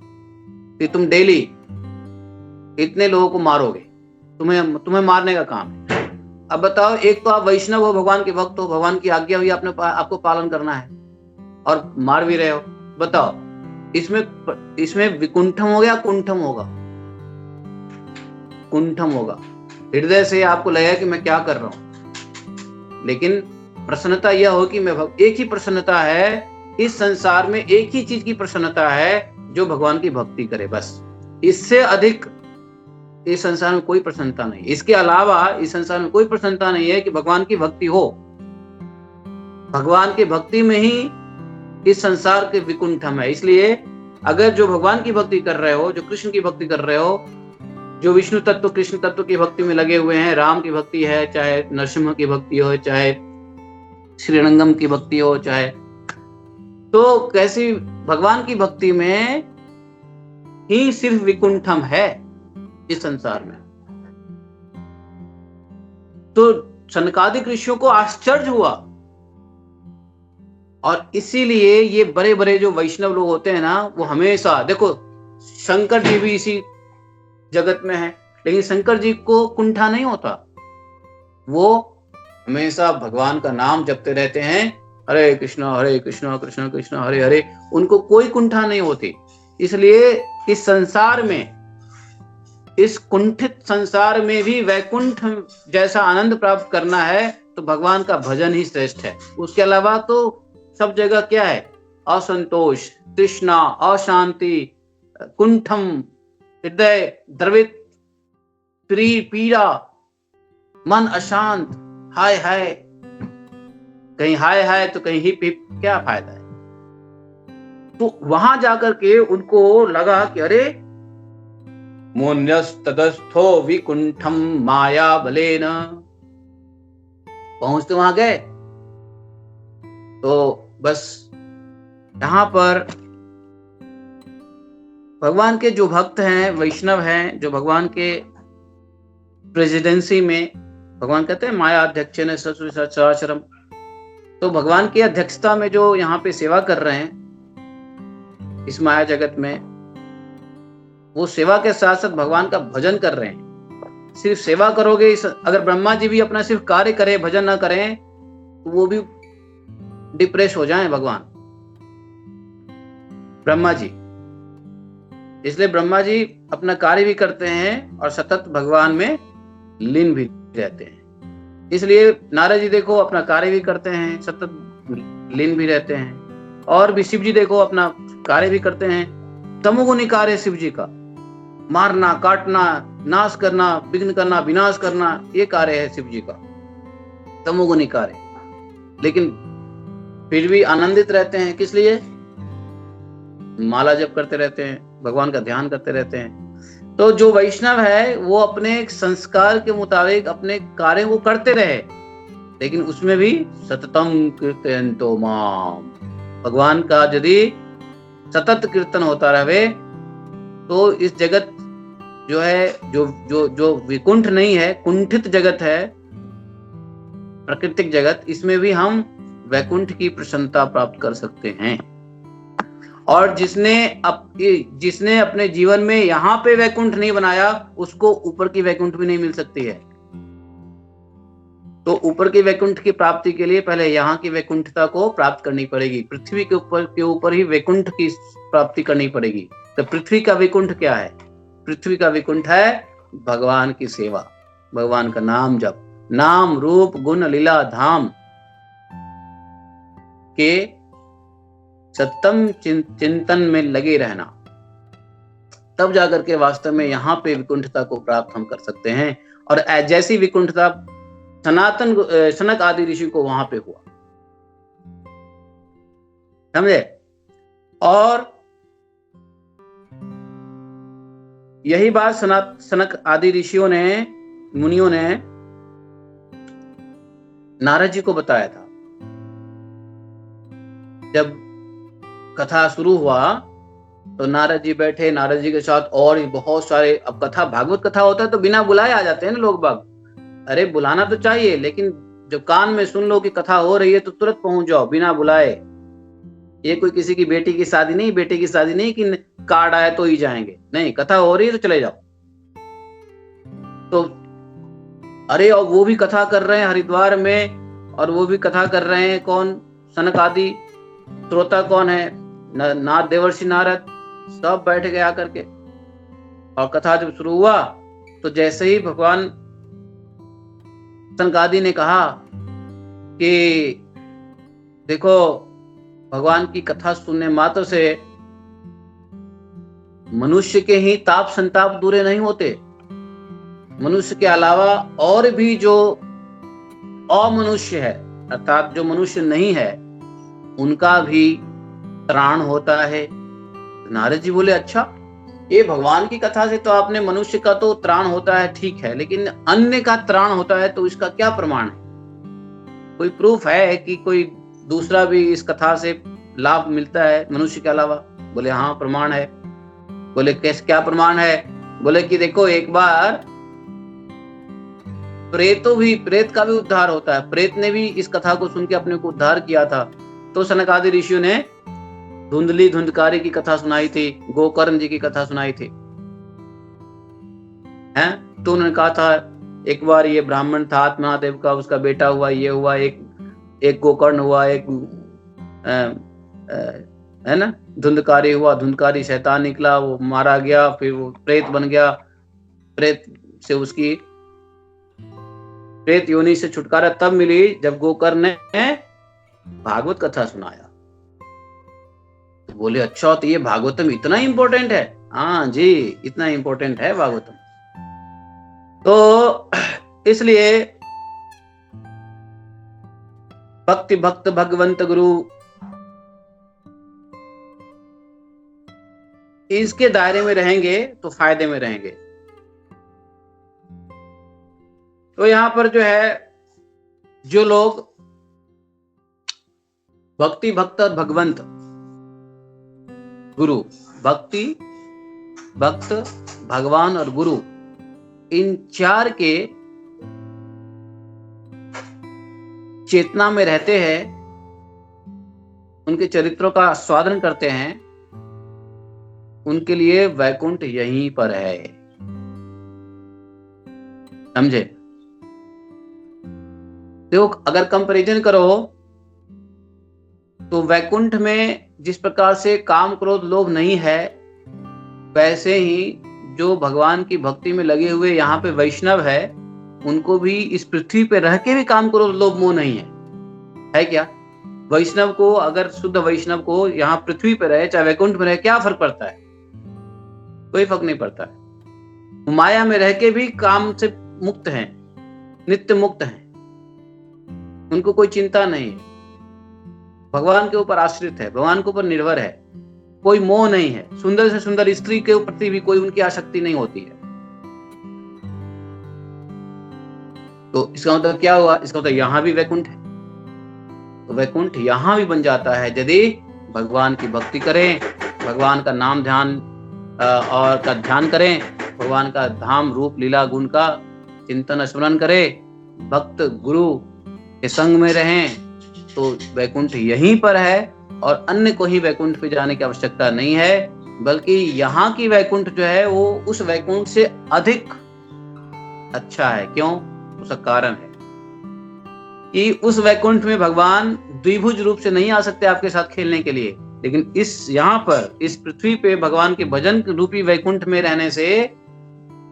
कि तुम डेली इतने लोगों को मारोगे, तुम्हें मारने का काम है। अब बताओ, एक तो आप वैष्णव हो, भगवान के भक्त हो, भगवान की आज्ञा हुई आपको पालन करना है और मार भी रहे हो। बताओ इसमें विकुंठम हो गया, कुंठम होगा? कुंठम होगा। हृदय से आपको लगेगा कि मैं क्या कर रहा हूं, लेकिन प्रसन्नता यह हो कि मैं एक ही प्रसन्नता है इस संसार में, एक ही चीज की प्रसन्नता है जो भगवान की भक्ति करे, बस। इससे अधिक इस संसार में कोई प्रसन्नता नहीं। इसके अलावा इस संसार में कोई प्रसन्नता नहीं है कि भगवान की भक्ति हो। भगवान की भक्ति में ही इस संसार के विकुंठम है। इसलिए अगर जो भगवान की भक्ति कर रहे हो, जो कृष्ण की भक्ति कर रहे हो, जो विष्णु तत्व कृष्ण तत्व की भक्ति में लगे हुए हैं, राम की भक्ति है, चाहे नरसिंह की भक्ति हो, चाहे श्रीरंगम की भक्ति हो, चाहे तो कैसी भगवान की भक्ति में ही सिर्फ विकुंठम है इस संसार में। तो सनकादिक ऋषियों को आश्चर्य हुआ, और इसीलिए ये बड़े बड़े जो वैष्णव लोग होते हैं ना, वो हमेशा, देखो शंकर जी भी इसी जगत में है, लेकिन शंकर जी को कुंठा नहीं होता। वो हमेशा भगवान का नाम जपते रहते हैं, हरे कृष्णा कृष्ण कृष्ण हरे हरे, उनको कोई कुंठा नहीं होती। इसलिए इस संसार में, इस कुंठित संसार में भी वैकुंठ जैसा आनंद प्राप्त करना है तो भगवान का भजन ही श्रेष्ठ है। उसके अलावा तो सब जगह क्या है? असंतोष, तृष्णा, अशांति, कुंठम, हृदय द्रवित, पीड़ा, मन अशांत, हाय हाय, कहीं हाय हाय तो कहीं हिप हिप, क्या फायदा है? तो वहां जाकर के उनको लगा कि अरे मोन्यस्तदस्थो विकुंठम माया बलेन। पहुंचते वहां गए तो बस यहां पर भगवान के जो भक्त हैं, वैष्णव हैं, जो भगवान के प्रेसिडेंसी में, भगवान कहते हैं माया अध्यक्ष ने सचराचरम, तो भगवान की अध्यक्षता में जो यहाँ पे सेवा कर रहे हैं इस माया जगत में, वो सेवा के साथ साथ भगवान का भजन कर रहे हैं। सिर्फ सेवा करोगे, अगर ब्रह्मा जी भी अपना सिर्फ कार्य करें, भजन ना करें, तो वो भी डिप्रेस हो जाएं भगवान, ब्रह्मा जी। इसलिए ब्रह्मा जी अपना कार्य भी करते हैं और सतत भगवान में लीन भी रहते हैं। इसलिए नारद जी देखो अपना कार्य भी करते हैं, सतत लीन भी रहते हैं, और भी शिव जी देखो अपना कार्य भी करते हैं। तमोगुणी कार्य शिव जी का, मारना, काटना, नाश करना, विघ्न करना, विनाश करना, ये कार्य है शिव जी का, तमोगुणी कार्य। लेकिन फिर भी आनंदित रहते हैं, किस लिए? माला जप करते रहते हैं, भगवान का ध्यान करते रहते हैं। तो जो वैष्णव है वो अपने संस्कार के मुताबिक अपने कार्य को करते रहे, लेकिन उसमें भी सततम कीर्तयन्तो माम, भगवान का यदि सतत कीर्तन होता रहे तो इस जगत जो है, जो जो जो विकुंठ नहीं है, कुंठित जगत है, प्राकृतिक जगत, इसमें भी हम वैकुंठ की प्रसन्नता प्राप्त कर सकते हैं। और जिसने अपने जीवन में यहाँ पे वैकुंठ नहीं बनाया, उसको ऊपर की वैकुंठ भी नहीं मिल सकती है। तो ऊपर की वैकुंठ की प्राप्ति के लिए पहले यहाँ की वैकुंठता को प्राप्त करनी पड़ेगी। पृथ्वी के ऊपर ही वैकुंठ की प्राप्ति करनी पड़ेगी। तो पृथ्वी का वैकुंठ क्या है? पृथ्वी का वैकुंठ है भगवान की सेवा, भगवान का नाम जप, नाम रूप गुण लीला धाम के सत्तम चिंतन में लगे रहना, तब जाकर के वास्तव में यहाँ पे विकुंठता को प्राप्त हम कर सकते हैं। और जैसी विकुंठता सनक आदि ऋषि को वहां पे हुआ, समझे? और यही बात सनक आदि ऋषियों ने, मुनियों ने नारद जी को बताया था। जब कथा शुरू हुआ तो नारद जी बैठे, नारद जी के साथ और बहुत सारे, अब कथा भागवत कथा होता है तो बिना बुलाए आ जाते हैं ना लोग बाग। अरे बुलाना तो चाहिए, लेकिन जब कान में सुन लो कि कथा हो रही है तो तुरंत पहुंच जाओ बिना बुलाए। ये कोई किसी की बेटी की शादी नहीं, बेटे की शादी नहीं कि कार्ड आए तो ही जाएंगे, नहीं, कथा हो रही है तो चले जाओ। तो अरे और वो भी कथा कर रहे हैं हरिद्वार में, और वो भी कथा कर रहे हैं कौन? सनक आदि। श्रोता कौन है? नारद, देवर्षि नारद, सब बैठ गए आकर के। और कथा जब शुरू हुआ तो जैसे ही भगवान सनक आदि ने कहा कि देखो, भगवान की कथा सुनने मात्र से मनुष्य के ही ताप संताप दूरे नहीं होते, मनुष्य के अलावा और भी जो अमनुष्य है, अर्थात जो मनुष्य नहीं है, उनका भी त्राण होता है। नारद जी बोले, अच्छा, ये भगवान की कथा से तो आपने मनुष्य का तो त्राण होता है, ठीक है, लेकिन अन्य का त्राण होता है तो इसका क्या प्रमाण है? कोई प्रूफ है कि कोई दूसरा भी इस कथा से लाभ मिलता है मनुष्य के अलावा? बोले हाँ, प्रमाण है। बोले कैसे, क्या प्रमाण है? बोले कि देखो, एक बार प्रेत का भी उद्धार होता है, प्रेत ने भी इस कथा को सुन के अपने को उद्धार किया था। तो सनक आदि ऋषियों ने धुंधली धुंधकारी की कथा सुनाई थी, गोकर्ण जी की कथा सुनाई थी, हैं? तो उन्होंने कहा था, एक बार ये ब्राह्मण था, आत्मनादेव का उसका बेटा हुआ, ये हुआ, एक गोकर्ण हुआ, एक है ना, धुंधकारी हुआ, धुंधकारी शैतान निकला, वो मारा गया, फिर वो प्रेत बन गया, प्रेत से उसकी प्रेत योनि से छुटकारा तब मिली जब गोकर्ण ने भागवत कथा सुनाया। तो बोले, अच्छा, तो ये भागवतम इतना इंपॉर्टेंट है? हाँ जी, इतना इंपॉर्टेंट है भागवतम। तो इसलिए भक्ति भक्त भगवंत गुरु, इसके दायरे में रहेंगे तो फायदे में रहेंगे। तो यहां पर जो है, जो लोग भक्ति भक्त और भगवंत गुरु, भक्ति भक्त भगवान और गुरु, इन चार के चेतना में रहते हैं, उनके चरित्रों का आस्वादन करते हैं, उनके लिए वैकुंठ यहीं पर है। समझे? देखो, अगर कंपैरिजन करो तो वैकुंठ में जिस प्रकार से काम क्रोध लोभ नहीं है, वैसे ही जो भगवान की भक्ति में लगे हुए यहाँ पे वैष्णव है, उनको भी इस पृथ्वी पे रह के भी काम क्रोध लोभ मोह नहीं है क्या? वैष्णव को, अगर शुद्ध वैष्णव को यहाँ पृथ्वी पे रहे चाहे वैकुंठ में रहे, क्या फर्क पड़ता है? कोई फर्क नहीं पड़ता है। माया में रह के भी काम से मुक्त हैं, नित्य मुक्त हैं, उनको कोई चिंता नहीं है, भगवान के ऊपर आश्रित है, भगवान के ऊपर निर्भर है, कोई मोह नहीं है, सुंदर से सुंदर स्त्री के प्रति भी कोई उनकी आसक्ति नहीं होती है। तो इसका मतलब क्या हुआ? इसका मतलब यहां भी वैकुंठ है, तो वैकुंठ यहां भी बन जाता है यदि भगवान की भक्ति करें, भगवान का नाम ध्यान और का ध्यान करें, भगवान का धाम रूप लीला गुण का चिंतन स्मरण करें, भक्त गुरु के संग में रहें, तो वैकुंठ यहीं पर है और अन्य को ही वैकुंठ पे जाने की आवश्यकता नहीं है, बल्कि यहाँ की वैकुंठ जो है वो उस वैकुंठ से अधिक अच्छा है। क्यों? उसका कारण है कि उस वैकुंठ में भगवान द्विभुज रूप से नहीं आ सकते आपके साथ खेलने के लिए, लेकिन इस यहाँ पर इस पृथ्वी पे भगवान के भजन रूपी वैकुंठ में रहने से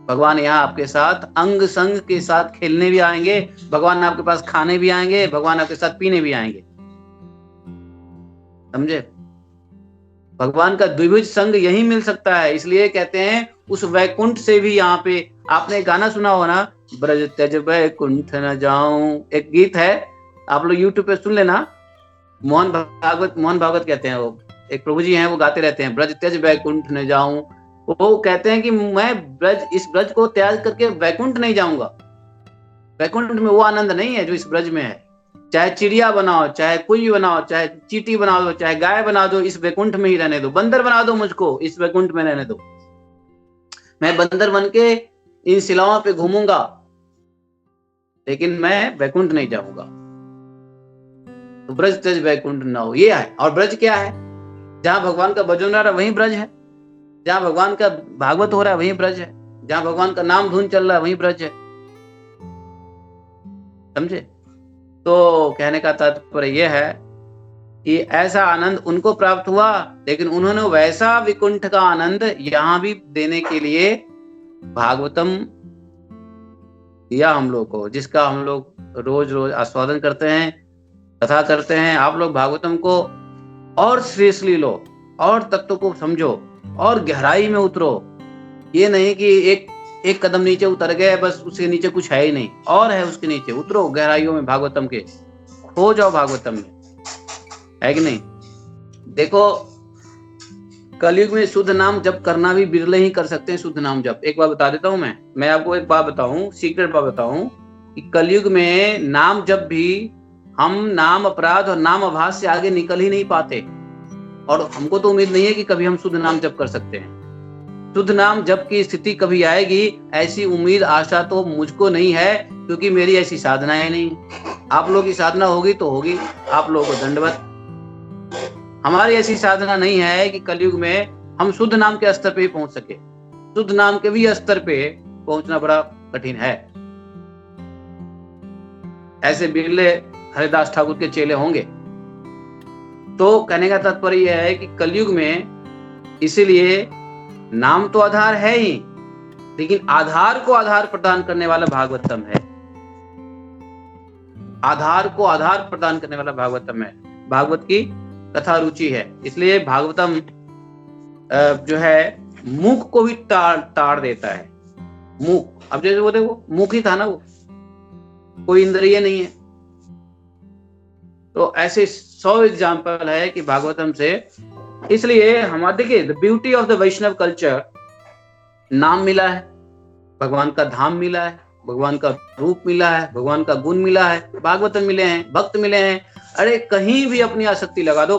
भगवान यहाँ आपके साथ अंग संग के साथ खेलने भी आएंगे, भगवान आपके पास खाने भी आएंगे, भगवान आपके साथ पीने भी आएंगे। समझे? भगवान का द्विभुज संग यही मिल सकता है, इसलिए कहते हैं उस वैकुंठ से भी यहाँ पे आपने गाना सुना हो ना, ब्रज त्यज वैकुंठ न जाऊं, एक गीत है, आप लोग यूट्यूब पे सुन लेना, मोहन भागवत कहते हैं, वो एक प्रभु जी हैं, वो गाते रहते हैं, ब्रज त्यज वैकुंठ न जाऊं। वो कहते हैं कि मैं इस ब्रज को त्याग करके वैकुंठ नहीं जाऊंगा। वैकुंठ में वो आनंद नहीं है जो इस ब्रज में है। चाहे चिड़िया बनाओ, चाहे कुई बनाओ, चाहे चींटी बना दो, चाहे गाय बना दो, इस वैकुंठ में ही रहने दो, बंदर बना दो मुझको, इस वैकुंठ में रहने दो, मैं बंदर बन के इन शिलाओं पे घूमूंगा, लेकिन मैं वैकुंठ नहीं जाऊंगा। तो ब्रज त्यज वैकुंठ न हो, ये है। और ब्रज क्या है? जहां भगवान का भजन हो रहा है वहीं ब्रज है, जहां भगवान का भागवत हो रहा है वहीं ब्रज है, जहां भगवान का नाम धुन चल रहा है वहीं ब्रज है। समझे? तो कहने का तात्पर्य यह है कि ऐसा आनंद उनको प्राप्त हुआ, लेकिन उन्होंने वैसा विकुंठ का आनंद यहां भी देने के लिए भागवतम दिया हम लोग को, जिसका हम लोग रोज रोज आस्वादन करते हैं, कथा करते हैं। आप लोग भागवतम को और सीरियसली लो, और तत्व को समझो, और गहराई में उतरो। ये नहीं कि एक कदम नीचे उतर गए, बस उसके नीचे कुछ है ही नहीं, और है उसके नीचे, उतरो गहराइयों में भागवतम के, खो जाओ भागवतम में, है कि नहीं? देखो, कलयुग में शुद्ध नाम जप करना भी बिरले ही कर सकते हैं। शुद्ध नाम जप, एक बात बता देता हूं, मैं आपको एक बात बताऊं, सीक्रेट बात बताऊं, कि कलयुग में नाम जप भी हम नाम अपराध और नाम आभास से आगे निकल ही नहीं पाते, और हमको तो उम्मीद नहीं है कि कभी हम शुद्ध नाम जप कर सकते हैं। शुद्ध नाम जप की स्थिति कभी आएगी ऐसी उम्मीद आशा तो मुझको नहीं है, क्योंकि मेरी ऐसी साधनाएं नहीं। आप लोगों की साधना होगी तो होगी, आप लोगों को दंडवत। हमारी ऐसी साधना नहीं है कि कलयुग में हम शुद्ध नाम के स्तर पे ही पहुंच सके। शुद्ध नाम के भी स्तर पे पहुंचना बड़ा कठिन है। ऐसे बिरले हरिदास ठाकुर के चेले होंगे। तो कहने का तात्पर्य यह है कि कलयुग में इसीलिए नाम तो आधार है ही, लेकिन आधार को आधार प्रदान करने वाला भागवतम है। आधार को आधार प्रदान करने वाला भागवतम है, भागवत की कथा रुचि है। इसलिए भागवतम जो है मुख को भी ताड़ देता है। मुख, अब जैसे वो देखो, मुख ही था ना, वो कोई इंद्रिय नहीं है। तो ऐसे 100 एग्जाम्पल है कि भागवतम से। इसलिए हमारे देखिए, the beauty of the Vaishnav culture, नाम मिला है, भगवान का धाम मिला है, भगवान का रूप मिला है, भगवान का गुण मिला है, भागवतम मिले हैं, भक्त मिले हैं। अरे कहीं भी अपनी आसक्ति लगा दो,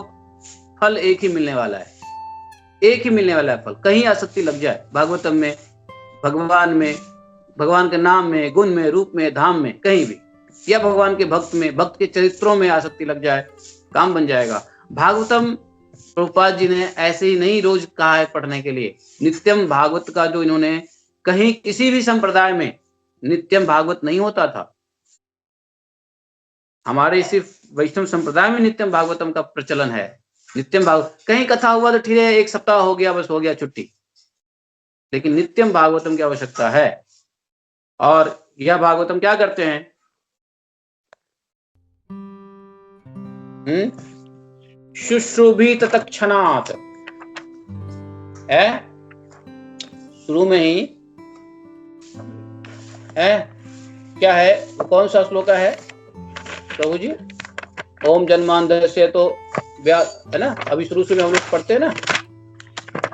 फल एक ही मिलने वाला है, एक ही मिलने वाला है फल। कहीं आसक्ति लग जाए भागवतम में, भगवान में, भगवान के नाम में, गुण में, रूप में, धाम में, कहीं भी, या भगवान के भक्त में, भक्त के चरित्रों में आसक्ति लग जाए, काम बन जाएगा। भागवतम प्रभुपाद जी ने ऐसे ही नहीं रोज कहा है पढ़ने के लिए। नित्यम भागवत का जो इन्होंने, कहीं किसी भी संप्रदाय में नित्यम भागवत नहीं होता था। हमारे सिर्फ वैष्णव संप्रदाय में नित्यम भागवतम का प्रचलन है। नित्यम भागवत, कहीं कथा हुआ तो ठीक है, एक सप्ताह हो गया, बस हो गया, छुट्टी। लेकिन नित्यम भागवतम की आवश्यकता है। और यह भागवतम क्या करते हैं? शुश्रुभित तत्क्षणात् है, शुरू में ही है क्या है, कौन सा श्लोक है प्रभु जी? ओम जन्मांधस्य तो है ना, अभी शुरू में हम लोग पढ़ते हैं ना,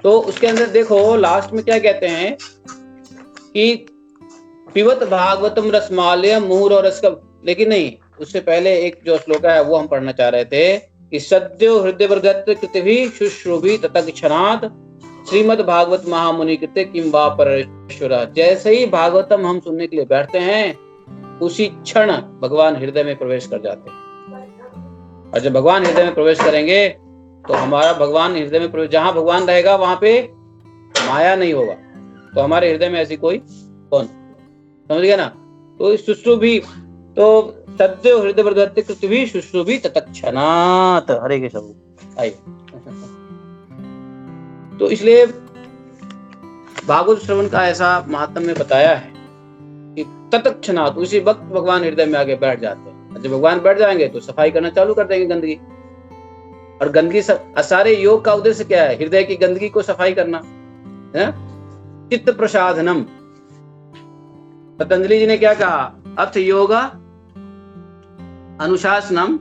तो उसके अंदर देखो लास्ट में क्या कहते हैं कि पिबत भागवतम रसमालय मुहुर और रस का, लेकिन नहीं, उससे पहले एक जो श्लोक है वो हम पढ़ना चाह रहे थे कि सद्यो हृदय वर्गत कृतभि शुश्रुभि तत्क्षणात् श्रीमद् भागवत महामुनि कृते किम वा परेश्वरा। जैसे ही भागवतम हम सुनने के लिए बैठते हैं उसी क्षण भगवान हृदय में प्रवेश कर जाते हैं। और जब भगवान हृदय में प्रवेश करेंगे तो हमारा भगवान हृदय में प्रवेश, जहां भगवान रहेगा वहां पे माया नहीं होगा, तो हमारे हृदय में ऐसी कोई कौन, समझ गया ना? तो शुश्रुभि, तो सद्यो हृदय वर्गत कृतभि शुश्रुभि तत्क्षणात्। हरे कृष्ण। आइए, तो इसलिए भागवत श्रवण का ऐसा महात्म्य बताया है कि तत्क्षणात्, उसी वक्त भगवान हृदय में आगे बैठ जाते हैं। जब भगवान बैठ जाएंगे तो सफाई करना चालू कर देंगे गंदगी, और गंदगी सारे योग का उद्देश्य क्या है? हृदय की गंदगी को सफाई करना है, चित्त प्रसाधनम। पतंजलि जी ने क्या कहा? अर्थ योगा अनुशासनम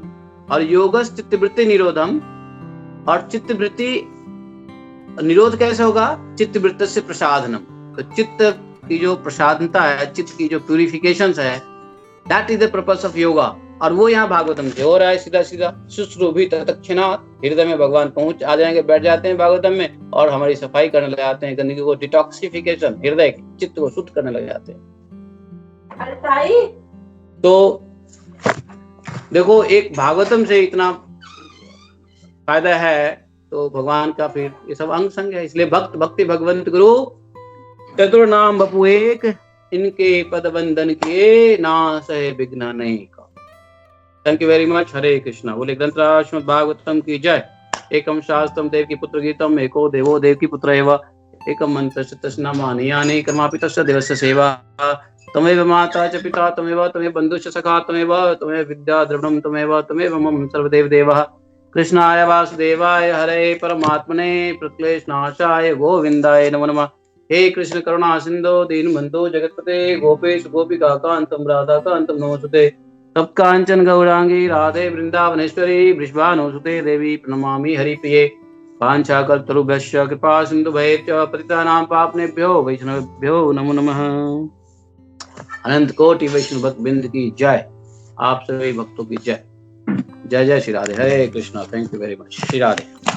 और योगस चित्तवृत्ति निरोधम। और चित्तवृत्ति निरोध कैसे होगा? चित्तवृत्ति से प्रसाधनम। तो चित्त की जो प्रसादनता है, चित्त की जो प्यूरिफिकेशन है, that is the purpose of yoga. और वो यहाँ भागवतम से हो रहा है सीधा सीधा। शुश्रुभि तत्क्षणात्, हृदय में भगवान पहुंच आ जाएंगे, बैठ जाते हैं भागवतम में, और हमारी सफाई करने लग जाते हैं, गंदगी को, डिटॉक्सिफिकेशन, हृदय चित्त को शुद्ध करने लग जाते हैं। तो देखो, एक भागवतम से इतना फायदा है, तो भगवान का फिर ये सब अंग संग है। इसलिए भक्त भक्ति भगवंत गुरु चतुर नाम बपु एक, इनके पद वंदन किए ना सहे विघ्न नहीं का। Thank you very much. हरे कृष्णा। बोले ग्रंथराज श्रीमद् भागवतम की जय। एकम शास्त्रम देव की पुत्र गीतम, एको देवो देव की पुत्र एव, एकम मंत्रस्य तस्य नामानि यानि कर्मापि तस्य देवस्य सेवा। तमेव माता च पिता तमेव, तमेव बन्धुश्च सखा तमेव, तमेव विद्या द्रविणं तमेव, तमेव मम सर्वदेव देवः। कृष्णाय वासुदेवाय हरे परमात्मने प्रक्लेशनाशाय गोविंदाय नमो नमः। हे कृष्ण करुणा सिंधो दीनबंधो जगत्पते, गोपेश गोपिका कांतम राधा कांतम नमोस्तुते। तप कांचन गौरांगी राधे वृंदावनेश्वरी, वृषभानुसुते देवी प्रणमामि हरिप्रिये। वाञ्छाकल्पतरुभ्यश्च कृपा सिन्धुभ्यश्च पतितानां पावनेभ्यो वैष्णवेभ्यो नमो नमः। अनंत कोटि वैष्णव भक्त बिंद की जय। आप सभी भक्तों की जय। जय जय श्री राधे। हरे Krishna. Thank you very much. Shri Radhe.